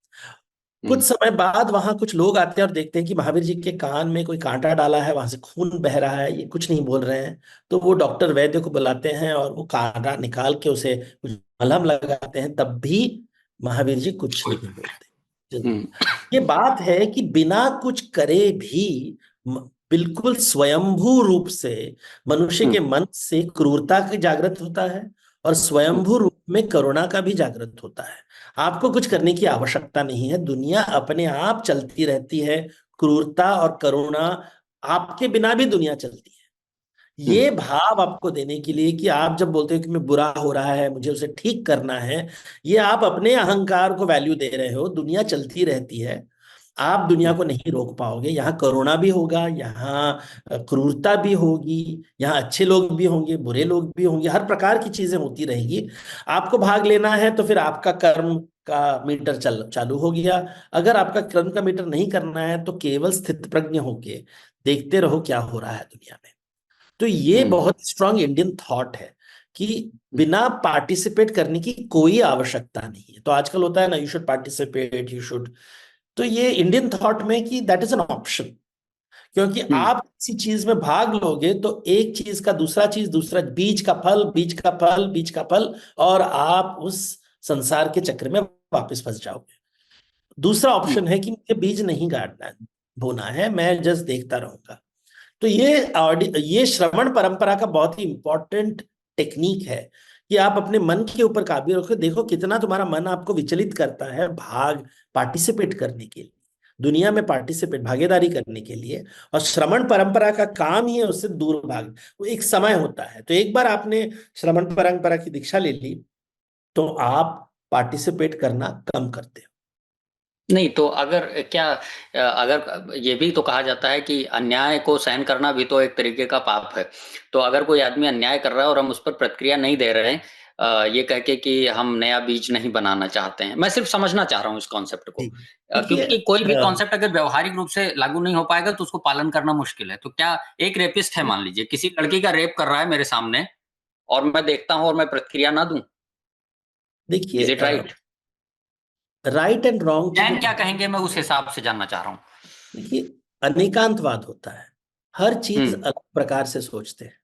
कुछ हम्म। समय बाद वहां कुछ लोग आते हैं और देखते हैं कि महावीर जी के कान में कोई कांटा डाला है, वहां से खून बह रहा है, ये कुछ नहीं बोल रहे हैं। तो वो डॉक्टर वैद्य को बुलाते हैं, और वो कांटा निकाल के उसे कुछ मलहम लगाते हैं, तब भी महावीर जी कुछ नहीं बोलते। हम्म। ये बात है कि बिना कुछ करे भी बिल्कुल स्वयंभू रूप से मनुष्य हम्म। के मन से क्रूरता की जागृत होता है, और हम्म। स्वयंभू रूप में करुणा का भी जागृत होता है। आपको कुछ करने की आवश्यकता नहीं है, दुनिया अपने आप चलती रहती है। क्रूरता और करुणा, आपके बिना भी दुनिया चलती है। हम्म। ये भाव आपको देने के लिए कि आप जब बोलते हो कि मैं बुरा हो रहा है, मुझे उसे ठीक करना है, ये आप अपने अहंकार को वैल्यू दे रहे हो। दुनिया चलती रहती है, आप दुनिया को नहीं रोक पाओगे। यहाँ करुणा भी होगा, यहाँ क्रूरता भी होगी, यहाँ अच्छे लोग भी होंगे, बुरे लोग भी होंगे, हर प्रकार की चीजें होती रहेगी। आपको भाग लेना है तो फिर आपका कर्म का मीटर चालू हो गया। अगर आपका कर्म का मीटर नहीं करना है तो केवल स्थित प्रज्ञ होके देखते रहो क्या हो रहा है दुनिया में। तो ये हम्म। बहुत स्ट्रांग इंडियन थॉट है कि बिना पार्टिसिपेट करने की कोई आवश्यकता नहीं है। तो आजकल होता है ना, you should participate, you should. तो ये इंडियन थॉट में कि दैट इज एन ऑप्शन। क्योंकि हम्म। आप किसी चीज में भाग लोगे तो एक चीज का दूसरा चीज, दूसरा बीज का फल, बीज का फल, बीज का फल, और आप उस संसार के चक्र में वापस फंस जाओगे। दूसरा हम्म। ऑप्शन है कि मुझे बीज नहीं गाड़ना है, बोना है, मैं जस्ट देखता रहूंगा। तो ये श्रवण परंपरा का बहुत ही इंपॉर्टेंट टेक्निक है कि आप अपने मन के ऊपर काबू रखो। देखो कितना तुम्हारा मन आपको विचलित करता है पार्टिसिपेट करने के लिए, दुनिया में पार्टिसिपेट, भागीदारी करने के लिए। और श्रवण परंपरा का काम ही है उससे दूर भाग। वो एक समय होता है, तो एक बार आपने श्रवण परंपरा की दीक्षा ले ली तो आप पार्टिसिपेट करना कम करते हो। नहीं तो अगर क्या, अगर ये भी तो कहा जाता है कि अन्याय को सहन करना भी तो एक तरीके का पाप है। तो अगर कोई आदमी अन्याय कर रहा है और हम उस पर प्रतिक्रिया नहीं दे रहे हैं, ये कह के कि हम नया बीज नहीं बनाना चाहते हैं, मैं सिर्फ समझना चाह रहा हूँ इस कॉन्सेप्ट को। जी। देखिए, क्योंकि कोई भी कॉन्सेप्ट अगर व्यवहारिक रूप से लागू नहीं हो पाएगा तो उसको पालन करना मुश्किल है। तो क्या एक रेपिस्ट है, मान लीजिए किसी लड़की का रेप कर रहा है मेरे सामने, और मैं देखता हूँ और मैं प्रतिक्रिया ना दूं, देखिए, is it right? Right and wrong की जो जैन क्या बात, कहेंगे, मैं उस हिसाब से जानना चाह रहा हूँ। देखिए, अनेकांतवाद होता है। हर चीज हम्म। अलग प्रकार से सोचते हैं।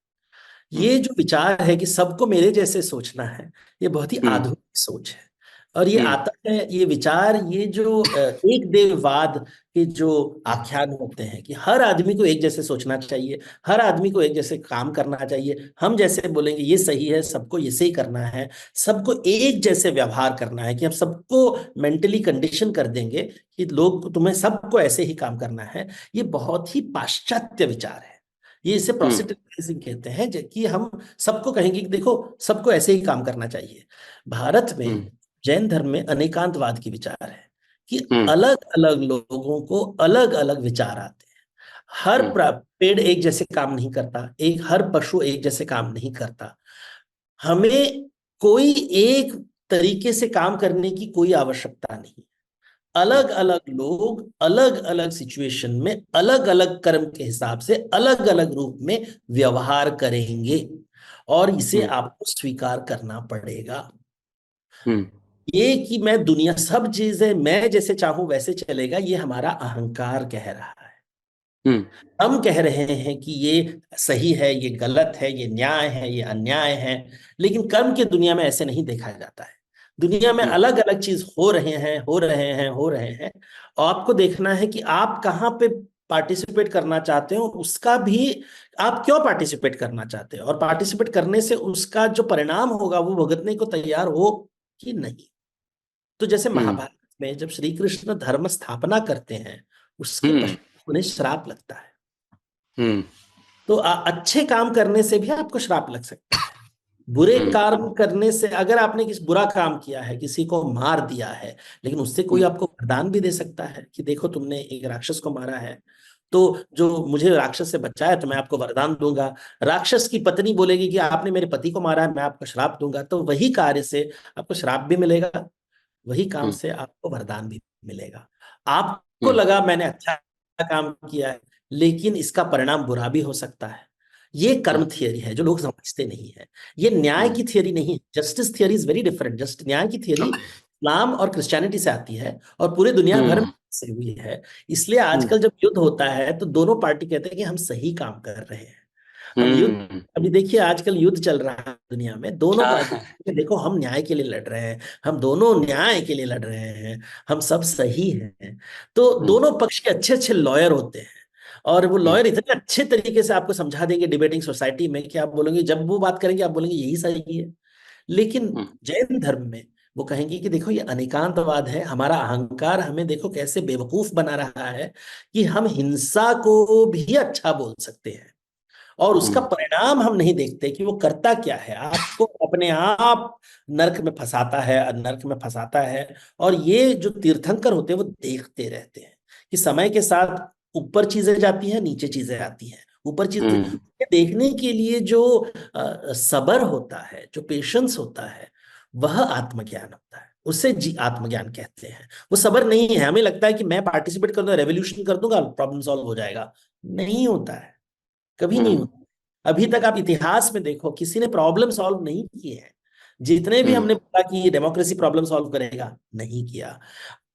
हम्म। ये जो विचार है कि सबको मेरे जैसे सोचना है, ये बहुत ही हम्म। आधुनिक सोच है। और ये हम्म। आता है, ये विचार, ये जो एक देववाद के जो आख्यान होते हैं कि हर आदमी को एक जैसे सोचना चाहिए, हर आदमी को एक जैसे काम करना चाहिए, हम जैसे बोलेंगे ये सही है, सबको ऐसे ही करना है, सबको एक जैसे व्यवहार करना है, कि हम सबको मेंटली कंडीशन कर देंगे कि लोग, तुम्हें सबको ऐसे ही काम करना है। ये बहुत ही पाश्चात्य विचार है। ये इसे हम्म। प्रोसिटिव कहते हैं, कि हम सबको कहेंगे कि देखो सबको ऐसे ही काम करना चाहिए। भारत हम्म। में जैन धर्म में अनेकांतवाद की विचार है कि हम्म। अलग अलग लोगों को अलग अलग विचार आते हैं। हर हम्म। पेड़ एक जैसे काम नहीं करता, एक हर पशु एक जैसे काम नहीं करता। हमें कोई एक तरीके से काम करने की कोई आवश्यकता नहीं। अलग अलग लोग अलग अलग सिचुएशन में अलग अलग कर्म के हिसाब से अलग अलग रूप में व्यवहार करेंगे, और इसे हम्म। आपको स्वीकार करना पड़ेगा। हम्म। ये कि मैं दुनिया सब चीजें मैं जैसे चाहूं वैसे चलेगा, ये हमारा अहंकार कह रहा है। हम्म। हम कह रहे हैं कि ये सही है, ये गलत है, ये न्याय है, ये अन्याय है। लेकिन कर्म की दुनिया में ऐसे नहीं देखा जाता है। दुनिया में हम्म। अलग अलग चीज हो रहे हैं, हो रहे हैं, हो रहे हैं। और आपको देखना है कि आप कहाँ पे पार्टिसिपेट करना चाहते हो, उसका भी आप क्यों पार्टिसिपेट करना चाहते हो, और पार्टिसिपेट करने से उसका जो परिणाम होगा वो भुगतने को तैयार हो कि नहीं। तो जैसे हम्म। महाभारत में जब श्री कृष्ण धर्म स्थापना करते हैं, उसके हम्म। पश्चात उन्हें श्राप लगता है। हम्म। तो अच्छे काम करने से भी आपको श्राप लग सकता है। बुरे हम्म। कर्म करने से, अगर आपने किसी बुरा काम किया है, किसी को मार दिया है, लेकिन उससे कोई हम्म। आपको वरदान भी दे सकता है कि देखो तुमने एक राक्षस को मारा है, तो जो मुझे राक्षस से बचाया तो मैं आपको वरदान दूंगा। राक्षस की पत्नी बोलेगी कि आपने मेरे पति को मारा है, मैं आपको श्राप दूंगा, तो वही कार्य से आपको श्राप भी मिलेगा, वही काम हम्म। से आपको वरदान भी मिलेगा। आपको हम्म। लगा मैंने अच्छा काम किया है, लेकिन इसका परिणाम बुरा भी हो सकता है। ये कर्म थियरी है जो लोग समझते नहीं है। ये न्याय हम्म। की थियरी नहीं है। Justice theory is very different. Just न्याय की थियरी ओके। इस्लाम और क्रिश्चियनिटी से आती है, और पूरे दुनिया भर में हम्म। से हुई है। इसलिए हम्म। आजकल जब युद्ध होता है तो दोनों पार्टी कहते हैं कि हम सही काम कर रहे हैं। हम युद्ध, हम्म। अभी देखिए आजकल युद्ध चल रहा है दुनिया में, दोनों पार्टी हाँ। देखो हम न्याय के लिए लड़ रहे हैं, हम दोनों न्याय के लिए लड़ रहे हैं, हम सब सही हैं। तो हम्म। दोनों पक्ष के अच्छे अच्छे लॉयर होते हैं, और वो हम्म। लॉयर इतने अच्छे तरीके से आपको समझा देंगे डिबेटिंग सोसाइटी में कि आप बोलेंगे, जब वो बात करेंगे आप बोलेंगे यही सही है। लेकिन हम्म। जैन धर्म में वो कहेंगे कि देखो ये अनेकांतवाद है, हमारा अहंकार हमें देखो कैसे बेवकूफ बना रहा है कि हम हिंसा को भी अच्छा बोल सकते हैं, और उसका हम्म। परिणाम हम नहीं देखते कि वो करता क्या है, आपको अपने आप नरक में फंसाता है, नरक में फंसाता है। और ये जो तीर्थंकर होते हैं वो देखते रहते हैं कि समय के साथ ऊपर चीजें जाती हैं, नीचे चीजें आती हैं। ऊपर चीजें हम्म। देखने के लिए जो सबर होता है, जो पेशेंस होता है, वह आत्मज्ञान होता है। उसे जी आत्मज्ञान कहते हैं। वो सबर नहीं है। हमें लगता है कि मैं पार्टिसिपेट कर दूंगा, रेवोल्यूशन कर दूंगा, प्रॉब्लम सॉल्व हो जाएगा। नहीं होता है, कभी नहीं हम्म। होता। अभी तक आप इतिहास में देखो किसी ने प्रॉब्लम सॉल्व नहीं किए हैं। जितने भी हम्म। हमने बोला कि डेमोक्रेसी प्रॉब्लम सॉल्व करेगा, नहीं किया।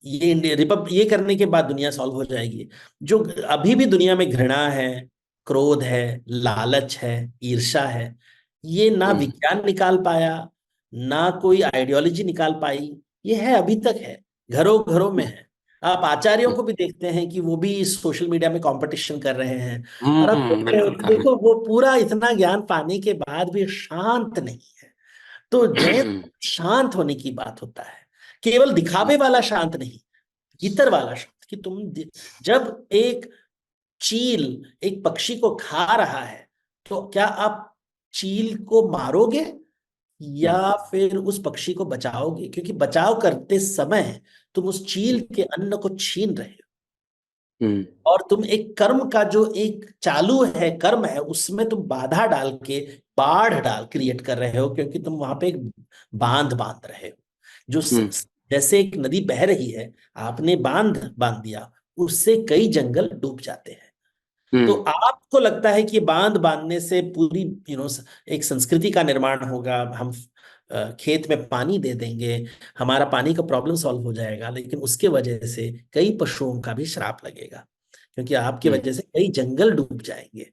ये करने के बाद दुनिया सॉल्व हो जाएगी। जो अभी भी दुनिया में घृणा है, क्रोध है, लालच है, ईर्ष्या है, ये ना हम्म। विज्ञान निकाल पाया, ना कोई आइडियोलॉजी निकाल पाई। ये है, अभी तक है, घरों घरों में है। आप आचार्यों को भी देखते हैं कि वो भी सोशल मीडिया में कंपटीशन कर रहे हैं, और आप देख रहे हो बिल्कुल कि करें। देखो वो पूरा इतना ज्ञान पाने के बाद भी शांत नहीं है। तो जैन शांत होने की बात होता है, केवल दिखावे वाला शांत नहीं, भीतर वाला शांत, कि जब एक चील एक पक्षी को खा रहा है, तो क्या आप चील को मारोगे या फिर उस पक्षी को बचाओगे? क्योंकि बचाव करते समय तुम उस चील के अन्न को छीन रहे हो, हम्म। और तुम एक कर्म का जो एक चालू है कर्म है, उसमें तुम बाधा डाल के, बाढ़ डाल क्रिएट कर रहे हो, क्योंकि तुम वहां पे एक बांध बांध रहे हो। हम्म। जैसे एक नदी बह रही है, आपने बांध बांध दिया, उससे कई जंगल डूब जाते हैं। तो हम्म। आपको लगता है कि ये बांध बांधने से पूरी एक संस्कृति का निर्माण होगा, हम खेत में पानी दे देंगे, हमारा पानी का प्रॉब्लम सॉल्व हो जाएगा, लेकिन उसके वजह से कई पशुओं का भी श्राप लगेगा, क्योंकि आपकी हम्म। वजह से कई जंगल डूब जाएंगे।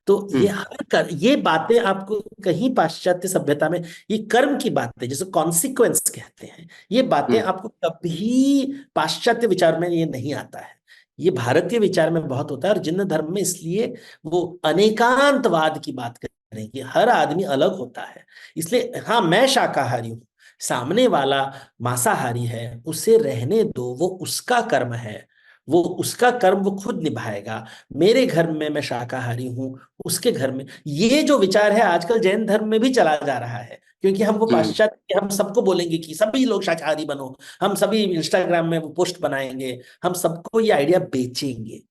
तो ये हम्म। ये बातें आपको कहीं पाश्चात्य सभ्यता में, ये कर्म की बातें जिसे कॉन्सिक्वेंस कहते हैं, ये बातें हम्म। आपको कभी पाश्चात्य विचार में ये नहीं आता है। ये भारतीय विचार में बहुत होता है, और जिन धर्म में इसलिए वो अनेकांतवाद की बात करें कि हर आदमी अलग होता है। इसलिए हाँ, मैं शाकाहारी हूँ, सामने वाला मांसाहारी है, उसे रहने दो, वो उसका कर्म है, वो उसका कर्म वो खुद निभाएगा। मेरे घर में मैं शाकाहारी हूँ, उसके घर में, ये जो विचार है आजकल जैन धर्म में भी चला जा रहा है, क्योंकि हम वो हम्म। पाश्चात्य, हम सबको बोलेंगे कि सभी लोग शाकाहारी बनो, हम सभी इंस्टाग्राम में वो पोस्ट बनाएंगे, हम सबको ये आइडिया बेचेंगे।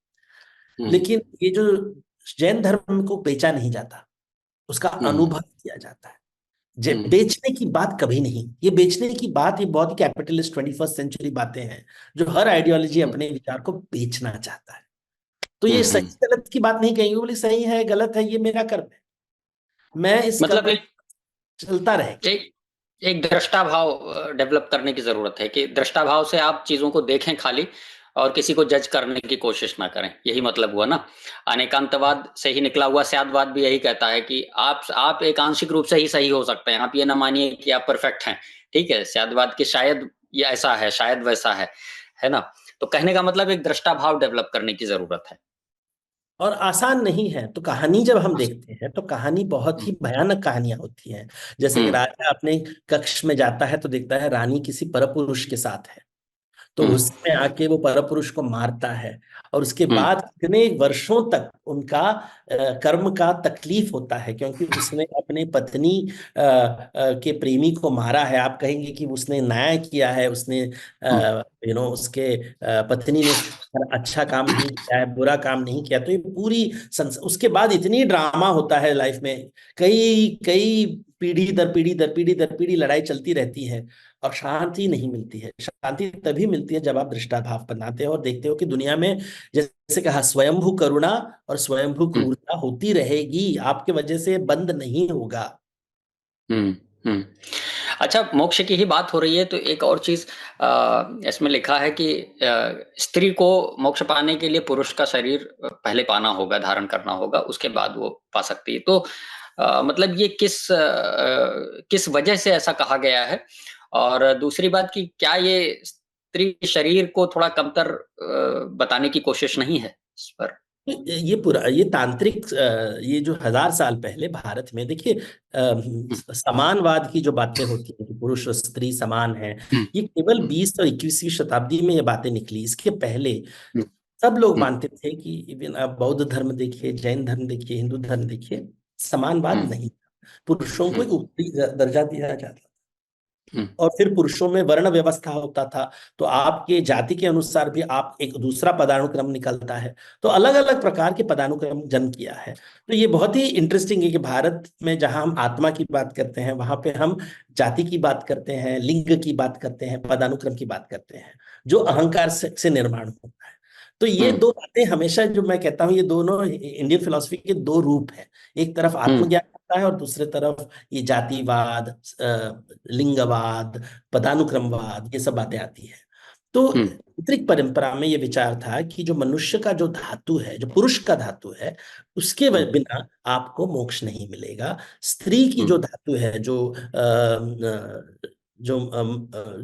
हम्म। लेकिन ये जो जैन धर्म को बेचा नहीं जाता, उसका हम्म। अनुभव किया जाता है। हम्म, बेचने की बात कभी नहीं। ये बेचने की बात, ये बहुत ही कैपिटलिस्ट 21st सेंचुरी बातें हैं, जो हर आइडियोलॉजी हम्म, अपने विचार को बेचना चाहता है। तो ये हम्म। सही गलत की बात नहीं कहेंगे, बोले सही है गलत है ये मेरा कर्म है, मैं इस मतलब कर्म एक चलता रहेगा। एक एक दृष्टा भाव डेवलप करने की जरूरत है कि दृष्टा भाव से आप चीजों को देखें खाली, और किसी को जज करने की कोशिश ना करें, यही मतलब हुआ ना। अनेकांतवाद से ही निकला हुआ स्यादवाद भी यही कहता है कि आप एक आंशिक रूप से ही सही हो सकते हैं, आप ये ना मानिए कि आप परफेक्ट हैं। ठीक है, स्यादवाद की शायद ये ऐसा है, शायद वैसा है ना। तो कहने का मतलब एक दृष्टा भाव डेवलप करने की जरूरत है। और आसान नहीं है। तो कहानी जब हम देखते हैं तो कहानी बहुत हम्म, ही भयानक कहानियां होती हैं। जैसे हम्म, राजा अपने कक्ष में जाता है तो देखता है रानी किसी परपुरुष के साथ है, तो हम्म, उसमें आके वो परपुरुष को मारता है। और उसके हम्म, बाद कितने वर्षों तक उनका कर्म का तकलीफ होता है, क्योंकि उसने अपने पत्नी के प्रेमी को मारा है। आप कहेंगे कि उसने न्याय किया है, उसने हम्म, उसके पत्नी ने उसके साथ अच्छा काम नहीं किया है, बुरा काम नहीं किया। तो ये पूरी उसके बाद इतनी ड्रामा होता है लाइफ में, कई कई पीढ़ी दर पीढ़ी दर पीढ़ी दर पीढ़ी लड़ाई चलती रहती है, और शांति नहीं मिलती है। शांति तभी मिलती है जब आप दृष्टाभाव बनाते हो और देखते हो कि दुनिया में, जैसे कहा, स्वयंभू करुणा और स्वयंभू हम्म, क्रूरता होती रहेगी, आपके वजह से बंद नहीं होगा। हम्म, हम्म। अच्छा, मोक्ष की ही बात हो रही है तो एक और चीज इसमें लिखा है कि स्त्री को मोक्ष पाने के लिए पुरुष का शरीर पहले पाना होगा, धारण करना होगा, उसके बाद वो पा सकती है। तो मतलब ये किस वजह से ऐसा कहा गया है? और दूसरी बात कि क्या ये स्त्री शरीर को थोड़ा कमतर बताने की कोशिश नहीं है इस पर? ये तांत्रिक, ये जो 1000 साल पहले भारत में देखिए, हम्म, समानवाद की जो बातें होती हैं कि पुरुष और स्त्री समान है, हम्म, ये केवल हम्म, 20 और 21वीं शताब्दी में ये बातें निकली। इसके पहले हम्म, सब लोग हम्म, मानते थे कि इवन आप बौद्ध धर्म देखिए, जैन धर्म देखिए, हिंदू धर्म देखिए, समानवाद हम्म, नहीं था। पुरुषों को हम्म, एक ऊपरी दर्जा दिया जाता, हम्म, और फिर पुरुषों में वर्ण व्यवस्था होता था। तो आपके जाति के अनुसार भी आप एक दूसरा पदानुक्रम निकलता है। तो अलग अलग प्रकार के पदानुक्रम जन्म किया है। तो ये बहुत ही इंटरेस्टिंग है कि भारत में जहां हम आत्मा की बात करते हैं, वहां पे हम जाति की बात करते हैं, लिंग की बात करते हैं, पदानुक्रम की बात करते हैं, जो अहंकार से निर्माण होता है। तो ये हम्म, दो बातें हमेशा, जो मैं कहता हूँ, ये दोनों इंडियन फिलोसफी के दो रूप हैं। एक तरफ हम्म, आत्मज्ञान होता है, और दूसरे तरफ ये जातिवाद, लिंगवाद, पदानुक्रमवाद, ये सब बातें आती है। तो हम्म, तांत्रिक परंपरा में ये विचार था कि जो मनुष्य का जो धातु है, जो पुरुष का धातु है, उसके हम्म, बिना आपको मोक्ष नहीं मिलेगा। स्त्री की जो धातु है, जो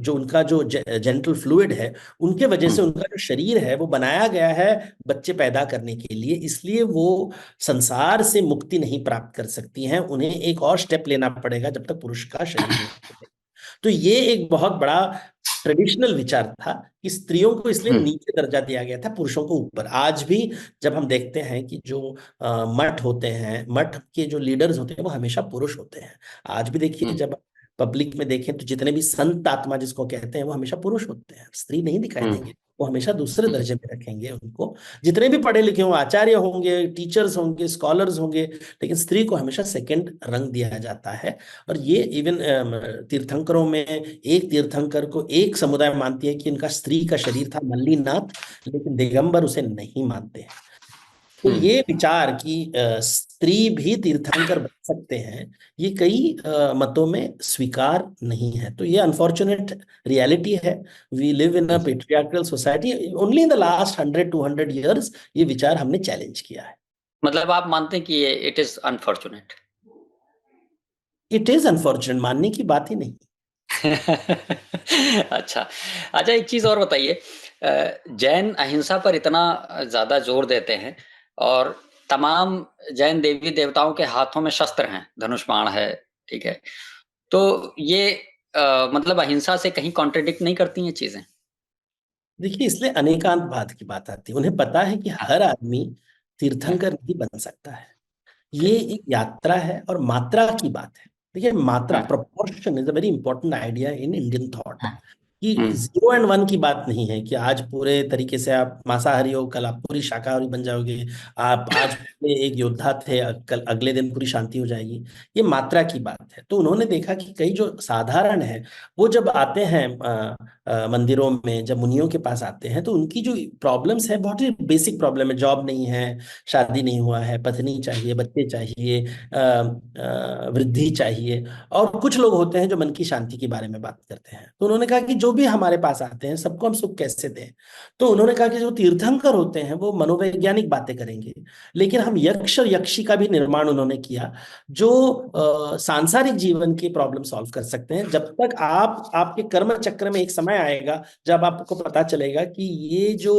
उनका जो जेंटल फ्लूइड है, उनके वजह हम्म, से उनका जो शरीर है वो बनाया गया है बच्चे पैदा करने के लिए, इसलिए वो संसार से मुक्ति नहीं प्राप्त कर सकती हैं। उन्हें एक और स्टेप लेना पड़ेगा जब तक पुरुष का शरीर नहीं मिले। तो ये एक बहुत बड़ा ट्रेडिशनल विचार था कि स्त्रियों को इसलिए हम्म, नीचे दर्जा दिया गया था पुरुषों को ऊपर। आज भी जब हम देखते हैं कि जो मठ होते हैं, मठ के जो लीडर्स होते हैं वो हमेशा पुरुष होते हैं। आज भी देखिए, हम्म, जब पब्लिक में देखें तो जितने भी संत आत्मा जिसको कहते हैं वो हमेशा पुरुष होते हैं, स्त्री नहीं दिखाई हम्म, देंगे। वो हमेशा दूसरे हम्म, दर्जे में रखेंगे उनको। जितने भी पढ़े लिखे हों, आचार्य होंगे, टीचर्स होंगे, स्कॉलर्स होंगे, लेकिन स्त्री को हमेशा सेकंड रंग दिया जाता है। और ये इवन तीर्थंकरों में, एक तीर्थंकर को एक समुदाय मानती है कि इनका स्त्री का शरीर था मल्लीनाथ, लेकिन दिगंबर उसे नहीं मानते हैं। तो हम्म, ये विचार कि स्त्री भी तीर्थंकर बन सकते हैं, ये कई मतों में स्वीकार नहीं है। तो ये अनफॉर्चुनेट रियलिटी है। We live in a patriarchal society. Only in the last 100-200 years ये विचार हमने चैलेंज किया है। मतलब आप मानते हैं कि ये it is unfortunate? It is unfortunate, मानने की बात ही नहीं। अच्छा। अच्छा, एक चीज और बताइए। जैन अहिंसा पर इतना ज्यादा जोर देते हैं, और तमाम जैन देवी देवताओं के हाथों में शस्त्र हैं, धनुष बाण है, ठीक है। तो ये मतलब अहिंसा से कहीं कॉन्ट्रडिक्ट नहीं करती हैं चीजें? देखिए, इसलिए अनेकांतवाद की बात आती है। उन्हें पता है कि हाँ, हर आदमी हाँ, तीर्थंकर नहीं बन सकता है। ये ठीक। एक यात्रा है और मात्रा की बात है। देखिए, मात्रा, हाँ, proportion is a very important idea in Indian thought. हाँ, कि हम्म 0 और 1 की बात नहीं है कि आज पूरे तरीके से आप मांसाहारी हो, कल आप पूरी शाकाहारी बन जाओगे। आप आज पूरे एक योद्धा थे, कल अगले दिन पूरी शांति हो जाएगी। ये मात्रा की बात है। तो उन्होंने देखा कि कई जो साधारण है, वो जब आते हैं मंदिरों में, जब मुनियों के पास आते हैं, तो उनकी जो प्रॉब्लम्स है बहुत ही बेसिक प्रॉब्लम है। जॉब नहीं है, शादी नहीं हुआ है, पत्नी चाहिए, बच्चे चाहिए, वृद्धि चाहिए। और कुछ लोग होते हैं जो मन की शांति के बारे में बात करते हैं। तो उन्होंने कहा कि जो भी हमारे पास आते हैं सबको हम सुख कैसे दें। तो उन्होंने कहा कि जो तीर्थंकर होते हैं वो मनोवैज्ञानिक बातें करेंगे, लेकिन हम यक्ष और यक्षी का भी निर्माण उन्होंने किया, जो सांसारिक जीवन की प्रॉब्लम सॉल्व कर सकते हैं। जब तक आप आपके कर्म चक्र में एक समय आएगा जब आपको पता चलेगा कि ये जो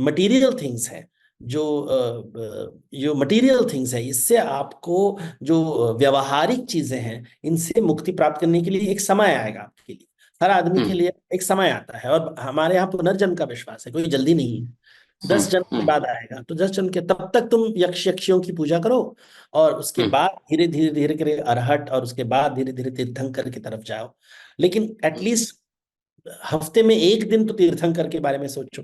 मटेरियल थिंग्स है, जो मटेरियल थिंग्स है, इससे आपको जो व्यवहारिक चीजें हैं, इनसे मुक्ति प्राप्त करने के लिए एक समय आएगा आपके लिए। हर आदमी के हम्म लिए एक समय आता है, और हमारे यहाँ पुनर्जन्म का विश्वास है, कोई जल्दी नहीं है। 10 जन्म के हम्म बाद आएगा, तो 10 जन्म के तब तक तुम यक्ष यक्षियों की पूजा करो, और उसके हम्म बाद धीरे धीरे धीरे धीरे अरहट, और उसके बाद धीरे धीरे तीर्थंकर की तरफ जाओ। लेकिन एटलीस्ट हफ्ते में एक दिन तो तीर्थंकर के बारे में सोचो।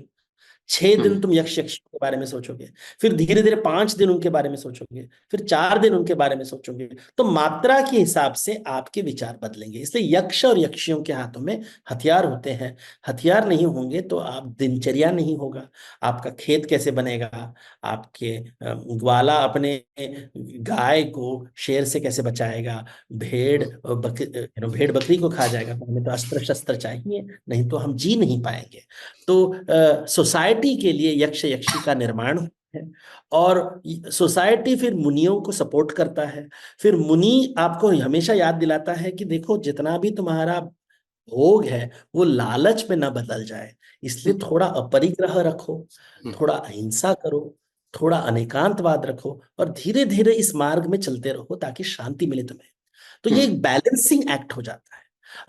6 दिन हम्म तुम यक्ष यक्षी के बारे में सोचोगे, फिर धीरे धीरे 5 दिन उनके बारे में सोचोगे, फिर 4 दिन उनके बारे में सोचोगे। तो मात्रा के हिसाब से आपके विचार बदलेंगे। इसलिए यक्ष और यक्षियों के हाथों में हथियार होते हैं। हथियार नहीं होंगे तो आप दिनचर्या नहीं होगा, आपका खेत कैसे बनेगा, आपके ग्वाला अपने गाय को शेर से कैसे बचाएगा, भेड़ बकरी को खा जाएगा। तो हमें तो अस्त्र शस्त्र चाहिए, नहीं तो हम जी नहीं पाएंगे। तो सोसाइटी के लिए यक्ष यक्षी का निर्माण है, और सोसाइटी फिर मुनियों को सपोर्ट करता है। फिर मुनि आपको हमेशा याद दिलाता है कि देखो, जितना भी तुम्हारा भोग है वो लालच में न बदल जाए, इसलिए थोड़ा अपरिग्रह रखो, थोड़ा अहिंसा करो, थोड़ा अनेकांतवाद रखो, और धीरे धीरे इस मार्ग में चलते रहो ताकि शांति मिले तुम्हें। तो ये हम्म एक बैलेंसिंग एक्ट हो जाता है।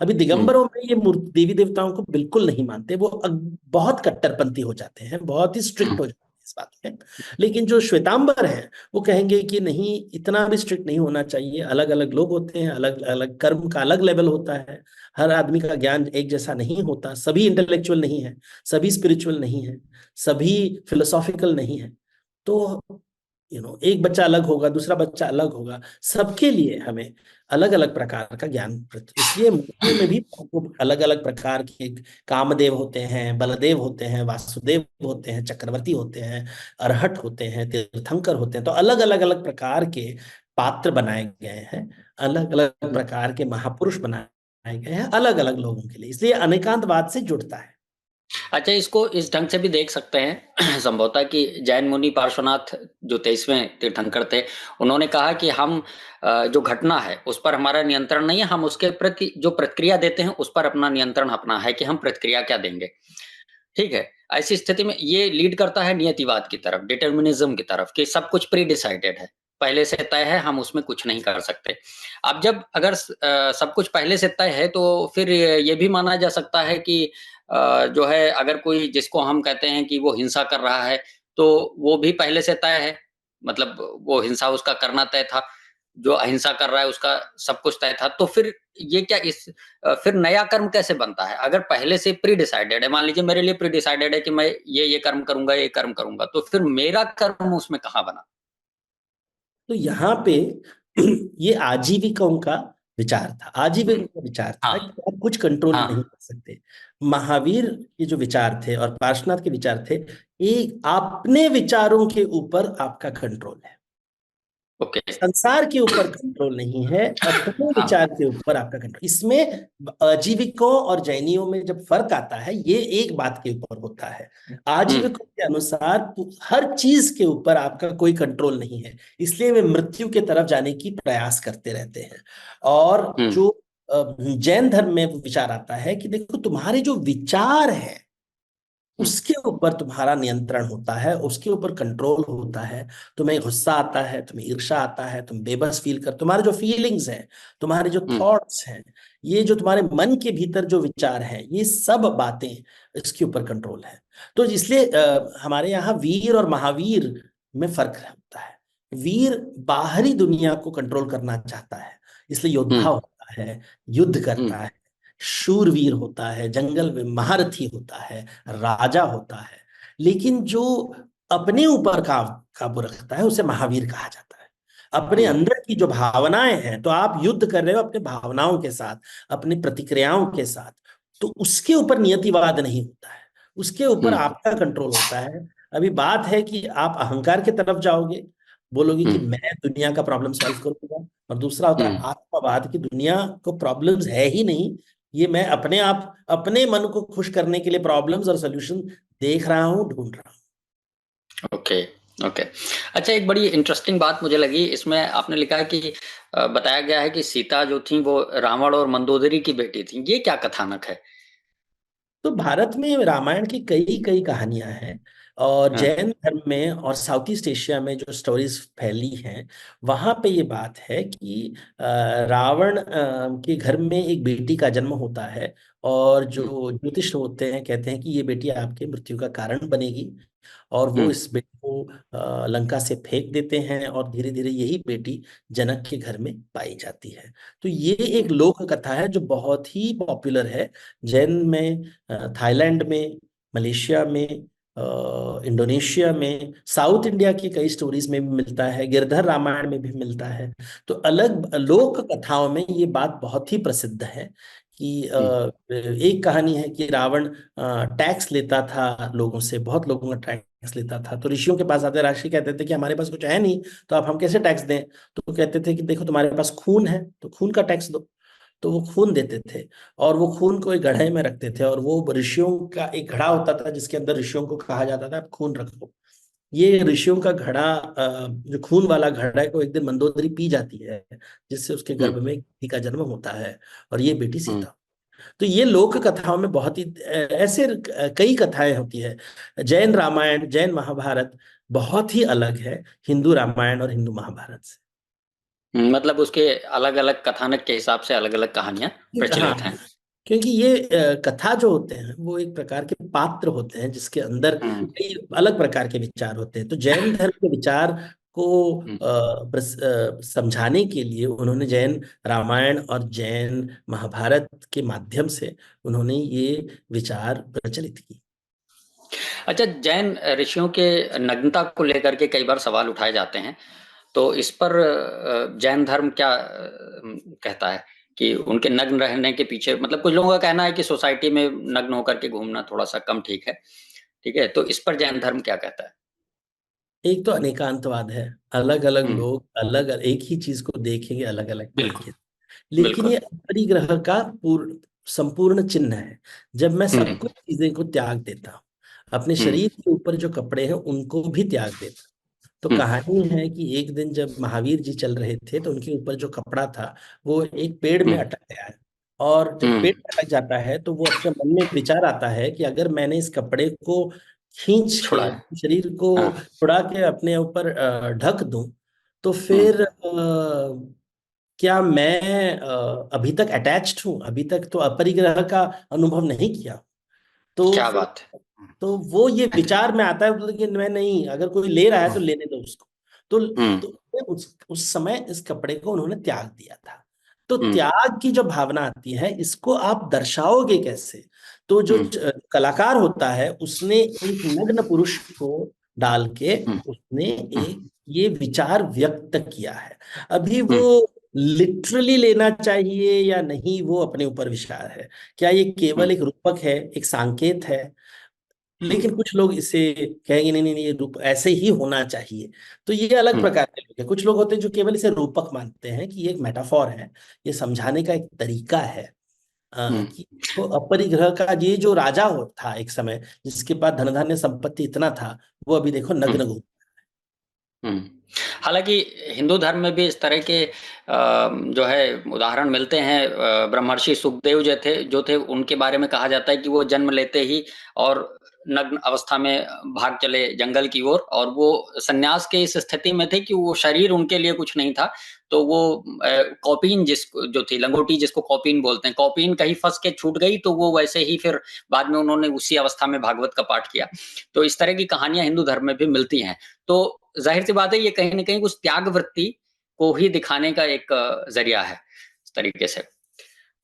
अभी हम्म दिगंबरों में ये मूर्ति देवी देवताओं को बिल्कुल नहीं मानते, वो बहुत कट्टरपंथी हो जाते हैं, बहुत ही स्ट्रिक्ट हो जाते हैं इस बात में। लेकिन जो श्वेतांबर हैं वो कहेंगे कि नहीं, इतना भी स्ट्रिक्ट नहीं होना चाहिए। अलग अलग लोग होते हैं, अलग अलग कर्म का अलग लेवल होता है, हर आदमी का ज्ञान एक जैसा नहीं होता, सभी इंटेलेक्चुअल नहीं है, सभी स्पिरिचुअल नहीं है, सभी फिलोसॉफिकल नहीं है। तो एक बच्चा अलग होगा, दूसरा बच्चा अलग होगा, सबके लिए हमें अलग अलग प्रकार का ज्ञान इसलिए मूर्तियों में भी अलग अलग प्रकार के कामदेव होते हैं, बलदेव होते हैं, वासुदेव होते हैं, चक्रवर्ती होते हैं, अरहट होते हैं, तीर्थंकर होते हैं। तो अलग अलग अलग प्रकार के पात्र बनाए गए हैं, अलग अलग प्रकार के महापुरुष बनाए गए हैं अलग अलग लोगों के लिए, इसलिए अनेकांतवाद से जुड़ता है। अच्छा, इसको इस ढंग से भी देख सकते हैं संभवतः कि जैन मुनि पार्श्वनाथ जो 23वें तीर्थंकर थे, उन्होंने कहा कि हम जो घटना है उस पर हमारा नियंत्रण नहीं है, हम उसके प्रति जो प्रतिक्रिया देते हैं उस पर अपना नियंत्रण अपना है कि हम प्रतिक्रिया क्या देंगे। ठीक है, ऐसी स्थिति में ये लीड करता है नियतिवाद की तरफ, डिटर्मिनिज्म की तरफ, कि सब कुछ प्री डिसाइडेड है, पहले से तय है, हम उसमें कुछ नहीं कर सकते। अब जब अगर सब कुछ पहले से तय है तो फिर ये भी माना जा सकता है कि जो है अगर कोई जिसको हम कहते हैं कि वो हिंसा कर रहा है, तो वो भी पहले से तय है, मतलब वो हिंसा उसका करना तय था, जो अहिंसा कर रहा है उसका सब कुछ तय था। तो फिर ये क्या फिर नया कर्म कैसे बनता है अगर पहले से प्री डिसाइडेड है? मान लीजिए मेरे लिए प्री डिसाइडेड है कि मैं ये कर्म करूंगा, ये कर्म करूंगा, तो फिर मेरा कर्म उसमें कहाँ बना? तो यहाँ पे ये आजीविकों का विचार था, आजीविकों का विचार था हाँ कि आप कुछ कंट्रोल हाँ नहीं कर सकते। महावीर के जो विचार थे और पार्श्वनाथ के विचार थे, एक अपने विचारों के ऊपर आपका कंट्रोल है, ओके। संसार के ऊपर कंट्रोल नहीं है, अपने हाँ विचार के ऊपर आपका कंट्रोल। इसमें आजीविकों और जैनियों में जब फर्क आता है, ये एक बात के ऊपर होता है। हम्म आजीविकों के अनुसार हर चीज के ऊपर आपका कोई कंट्रोल नहीं है, इसलिए वे मृत्यु के तरफ जाने की प्रयास करते रहते हैं। और हम्म जो जैन धर्म में विचार आता है कि देखो, तुम्हारे जो विचार है हम्म उसके ऊपर तुम्हारा नियंत्रण होता है, उसके ऊपर कंट्रोल होता है। तुम्हें गुस्सा आता है, तुम्हें ईर्ष्या आता है, तुम बेबस फील कर, तुम्हारे जो फीलिंग्स हैं, तुम्हारे जो हम्म थॉट्स हैं, ये जो तुम्हारे मन के भीतर जो विचार हैं, ये सब बातें इसके ऊपर कंट्रोल है। तो इसलिए हमारे यहाँ वीर और महावीर में फर्क होता है। वीर बाहरी दुनिया को कंट्रोल करना चाहता है, इसलिए योद्धा हम्म होता है, युद्ध हम्म करता है, शूरवीर होता है, जंगल में महारथी होता है, राजा होता है, लेकिन जो अपने ऊपर काबू रखता है उसे महावीर कहा जाता है। अपने हम्म अंदर की जो भावनाएं हैं, तो आप युद्ध कर रहे हो अपने भावनाओं के साथ, अपनी प्रतिक्रियाओं के साथ, तो उसके ऊपर नियतिवाद नहीं होता है, उसके ऊपर हम्म आपका कंट्रोल होता है। अभी बात है कि आप अहंकार की तरफ जाओगे, बोलोगे कि हम्म मैं दुनिया का प्रॉब्लम सॉल्व करूंगा, और दूसरा होता है हम्म आत्मवाद की दुनिया को प्रॉब्लम्स है ही नहीं, ये मैं अपने आप अपने मन को खुश करने के लिए प्रॉब्लम्स और सॉल्यूशन देख रहा हूँ, ढूंढ रहा ओके ओके। अच्छा, एक बड़ी इंटरेस्टिंग बात मुझे लगी इसमें, आपने लिखा है कि बताया गया है कि सीता जो थी वो रावण और मंदोदरी की बेटी थी। ये क्या कथानक है? तो भारत में रामायण की कई कई कहानियां हैं, और हाँ। जैन धर्म में और साउथ ईस्ट एशिया में जो स्टोरीज फैली हैं, वहां पे ये बात है कि रावण के घर में एक बेटी का जन्म होता है, और हुँ, जो ज्योतिष होते हैं कहते हैं कि ये बेटी आपके मृत्यु का कारण बनेगी, और वो हुँ, इस बेटी को लंका से फेंक देते हैं, और धीरे धीरे यही बेटी जनक के घर में पाई जाती है। तो ये एक लोक कथा है जो बहुत ही पॉपुलर है, जैन में, थाईलैंड में, मलेशिया में, इंडोनेशिया में, साउथ इंडिया की कई स्टोरीज में भी मिलता है, गिरधर रामायण में भी मिलता है। तो अलग लोक कथाओं में ये बात बहुत ही प्रसिद्ध है कि हुँ, एक कहानी है कि रावण टैक्स लेता था लोगों से, बहुत लोगों का टैक्स लेता था, तो ऋषियों के पास आते, ऋषि कहते थे कि हमारे पास कुछ है नहीं, तो आप हम कैसे टैक्स दें? तो वो कहते थे कि देखो तुम्हारे पास खून है, तो खून का टैक्स दो। तो वो खून देते थे, और वो खून को एक घड़े में रखते थे, और वो ऋषियों का एक घड़ा होता था जिसके अंदर ऋषियों को कहा जाता था आप खून रखो। ये ऋषियों का घड़ा, जो खून वाला घड़ा है, को एक दिन मंदोदरी पी जाती है, जिससे उसके हुँ, गर्भ में एक बेटी का जन्म होता है, और ये बेटी हुँ, सीता। तो ये लोक कथाओं में बहुत ही ऐसे कई कथाएं होती है। जैन रामायण, जैन महाभारत बहुत ही अलग है हिंदू रामायण और हिंदू महाभारत से। मतलब उसके अलग-अलग कथानक के हिसाब से अलग-अलग कहानियाँ हाँ, प्रचलित हैं। क्योंकि ये कथा जो होते हैं वो एक प्रकार के पात्र होते हैं जिसके अंदर हुँ, कई अलग प्रकार के विचार होते हैं। तो जैन धर्म के विचार को हुँ, समझाने के लिए उन्होंने जैन रामायण और जैन महाभारत के माध्यम से उन्होंने ये विचार प्रचलित की। अच्छा, जैन ऋषियों के नग्नता को लेकर के कई बार सवाल उठाए जाते हैं, तो इस पर जैन धर्म क्या कहता है कि उनके नग्न रहने के पीछे, मतलब कुछ लोगों का कहना है कि सोसाइटी में नग्न होकर के घूमना थोड़ा-सा कम ठीक है? तो इस पर जैन धर्म क्या कहता है? एक तो अनेकांतवाद है, अलग अलग हुँ, लोग अलग एक ही चीज को देखेंगे अलग अलग बिल्कुल, तरीके से, लेकिन बिल्कुल। ये अपरिग्रह का पूर्ण संपूर्ण चिन्ह है। जब मैं हुँ, सब कुछ चीजें को त्याग देता हूँ, अपने हुँ, शरीर के ऊपर जो कपड़े हैं उनको भी त्याग देता हूँ। तो हुँ, कहानी है कि एक दिन जब महावीर जी चल रहे थे, तो उनके ऊपर जो कपड़ा था वो एक पेड़ में हुँ, अटक गया है, और जब हुँ, पेड़ में अटक जाता है तो वो अपने मन में एक विचार आता है कि अगर मैंने इस कपड़े को खींच के छुड़ाया। शरीर को हाँ, छुड़ा के अपने ऊपर ढक दूं, तो हुँ, फिर क्या मैं अभी तक अटैच्ड हूँ, अभी तक तो अपरिग्रह का अनुभव नहीं किया। तो क्या फिर बात है! तो वो ये विचार में आता है, लेकिन मैं नहीं, अगर कोई ले रहा है तो लेने दो उसको। तो हुँ, उस समय इस कपड़े को उन्होंने त्याग दिया था। तो हुँ, त्याग की जो भावना आती है, इसको आप दर्शाओगे कैसे? तो जो हुँ, कलाकार होता है उसने एक नग्न पुरुष को डाल के हुँ, उसने हुँ, एक ये विचार व्यक्त किया है। अभी वो हुँ, लिटरली लेना चाहिए या नहीं, वो अपने ऊपर विचार है। क्या ये हुँ, केवल एक रूपक है, एक सांकेत है? हुँ, लेकिन कुछ लोग इसे कहेंगे नहीं नहीं नहीं, ये रूप ऐसे ही होना चाहिए। तो ये अलग हुँ, प्रकार के लोग हैं। कुछ लोग होते हैं जो केवल इसे रूपक मानते हैं कि ये एक मेटाफॉर है, ये समझाने का एक तरीका है, हुँ, कि तो अपरिग्रह का ये जो राजा हो था एक समय, जिसके पास धन धान्य संपत्ति इतना था, वो अभी देखो हुँ, नग्न घूम। हुँ। हालाँकि हिंदू धर्म में भी इस तरह के जो है उदाहरण मिलते हैं। ब्रह्मर्षि सुखदेव जो थे उनके बारे में कहा जाता है कि वो जन्म लेते ही और नग्न अवस्था में भाग चले जंगल की ओर, और वो सन्यास के इस स्थिति में थे कि वो शरीर उनके लिए कुछ नहीं था। तो वो कौपीन जो थी लंगोटी, जिसको कौपीन बोलते हैं, कौपीन कहीं फँस के छूट गई, तो वो वैसे ही फिर बाद में उन्होंने उसी अवस्था में भागवत का पाठ किया। तो इस तरह की कहानियाँ हिंदू धर्म में भी मिलती हैं। तो ज़ाहिर-सी बात है, ये कहीं न कहीं उस त्याग वृत्ति को ही दिखाने का एक ज़रिया है, इस तरीके से।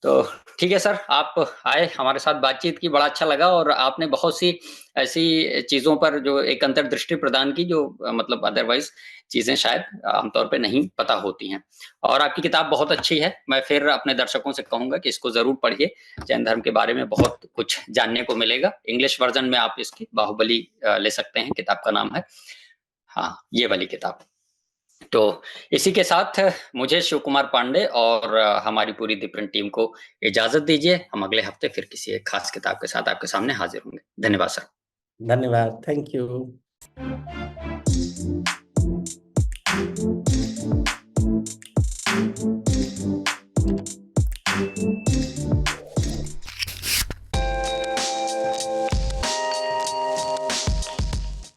तो ठीक है सर, आप आए हमारे साथ बातचीत की, बड़ा अच्छा लगा और आपने बहुत सी ऐसी चीज़ों पर जो एक अंतर्दृष्टि प्रदान की जो मतलब अदरवाइज़ चीज़ें शायद आमतौर पे नहीं पता होती हैं। और आपकी किताब बहुत अच्छी है, मैं फिर अपने दर्शकों से कहूँगा कि इसको ज़रूर पढ़िए, जैन धर्म के बारे में बहुत कुछ जानने को मिलेगा। इंग्लिश वर्ज़न में आप इसकी बाहुबली ले सकते हैं, किताब का नाम है। हाँ, ये वाली किताब। तो इसी के साथ मुझे शिव कुमार पांडे और हमारी पूरी दीप्रिंट टीम को इजाजत दीजिए। हम अगले हफ्ते फिर किसी एक खास किताब के साथ आपके सामने हाजिर होंगे। धन्यवाद सर। धन्यवाद, थैंक यू।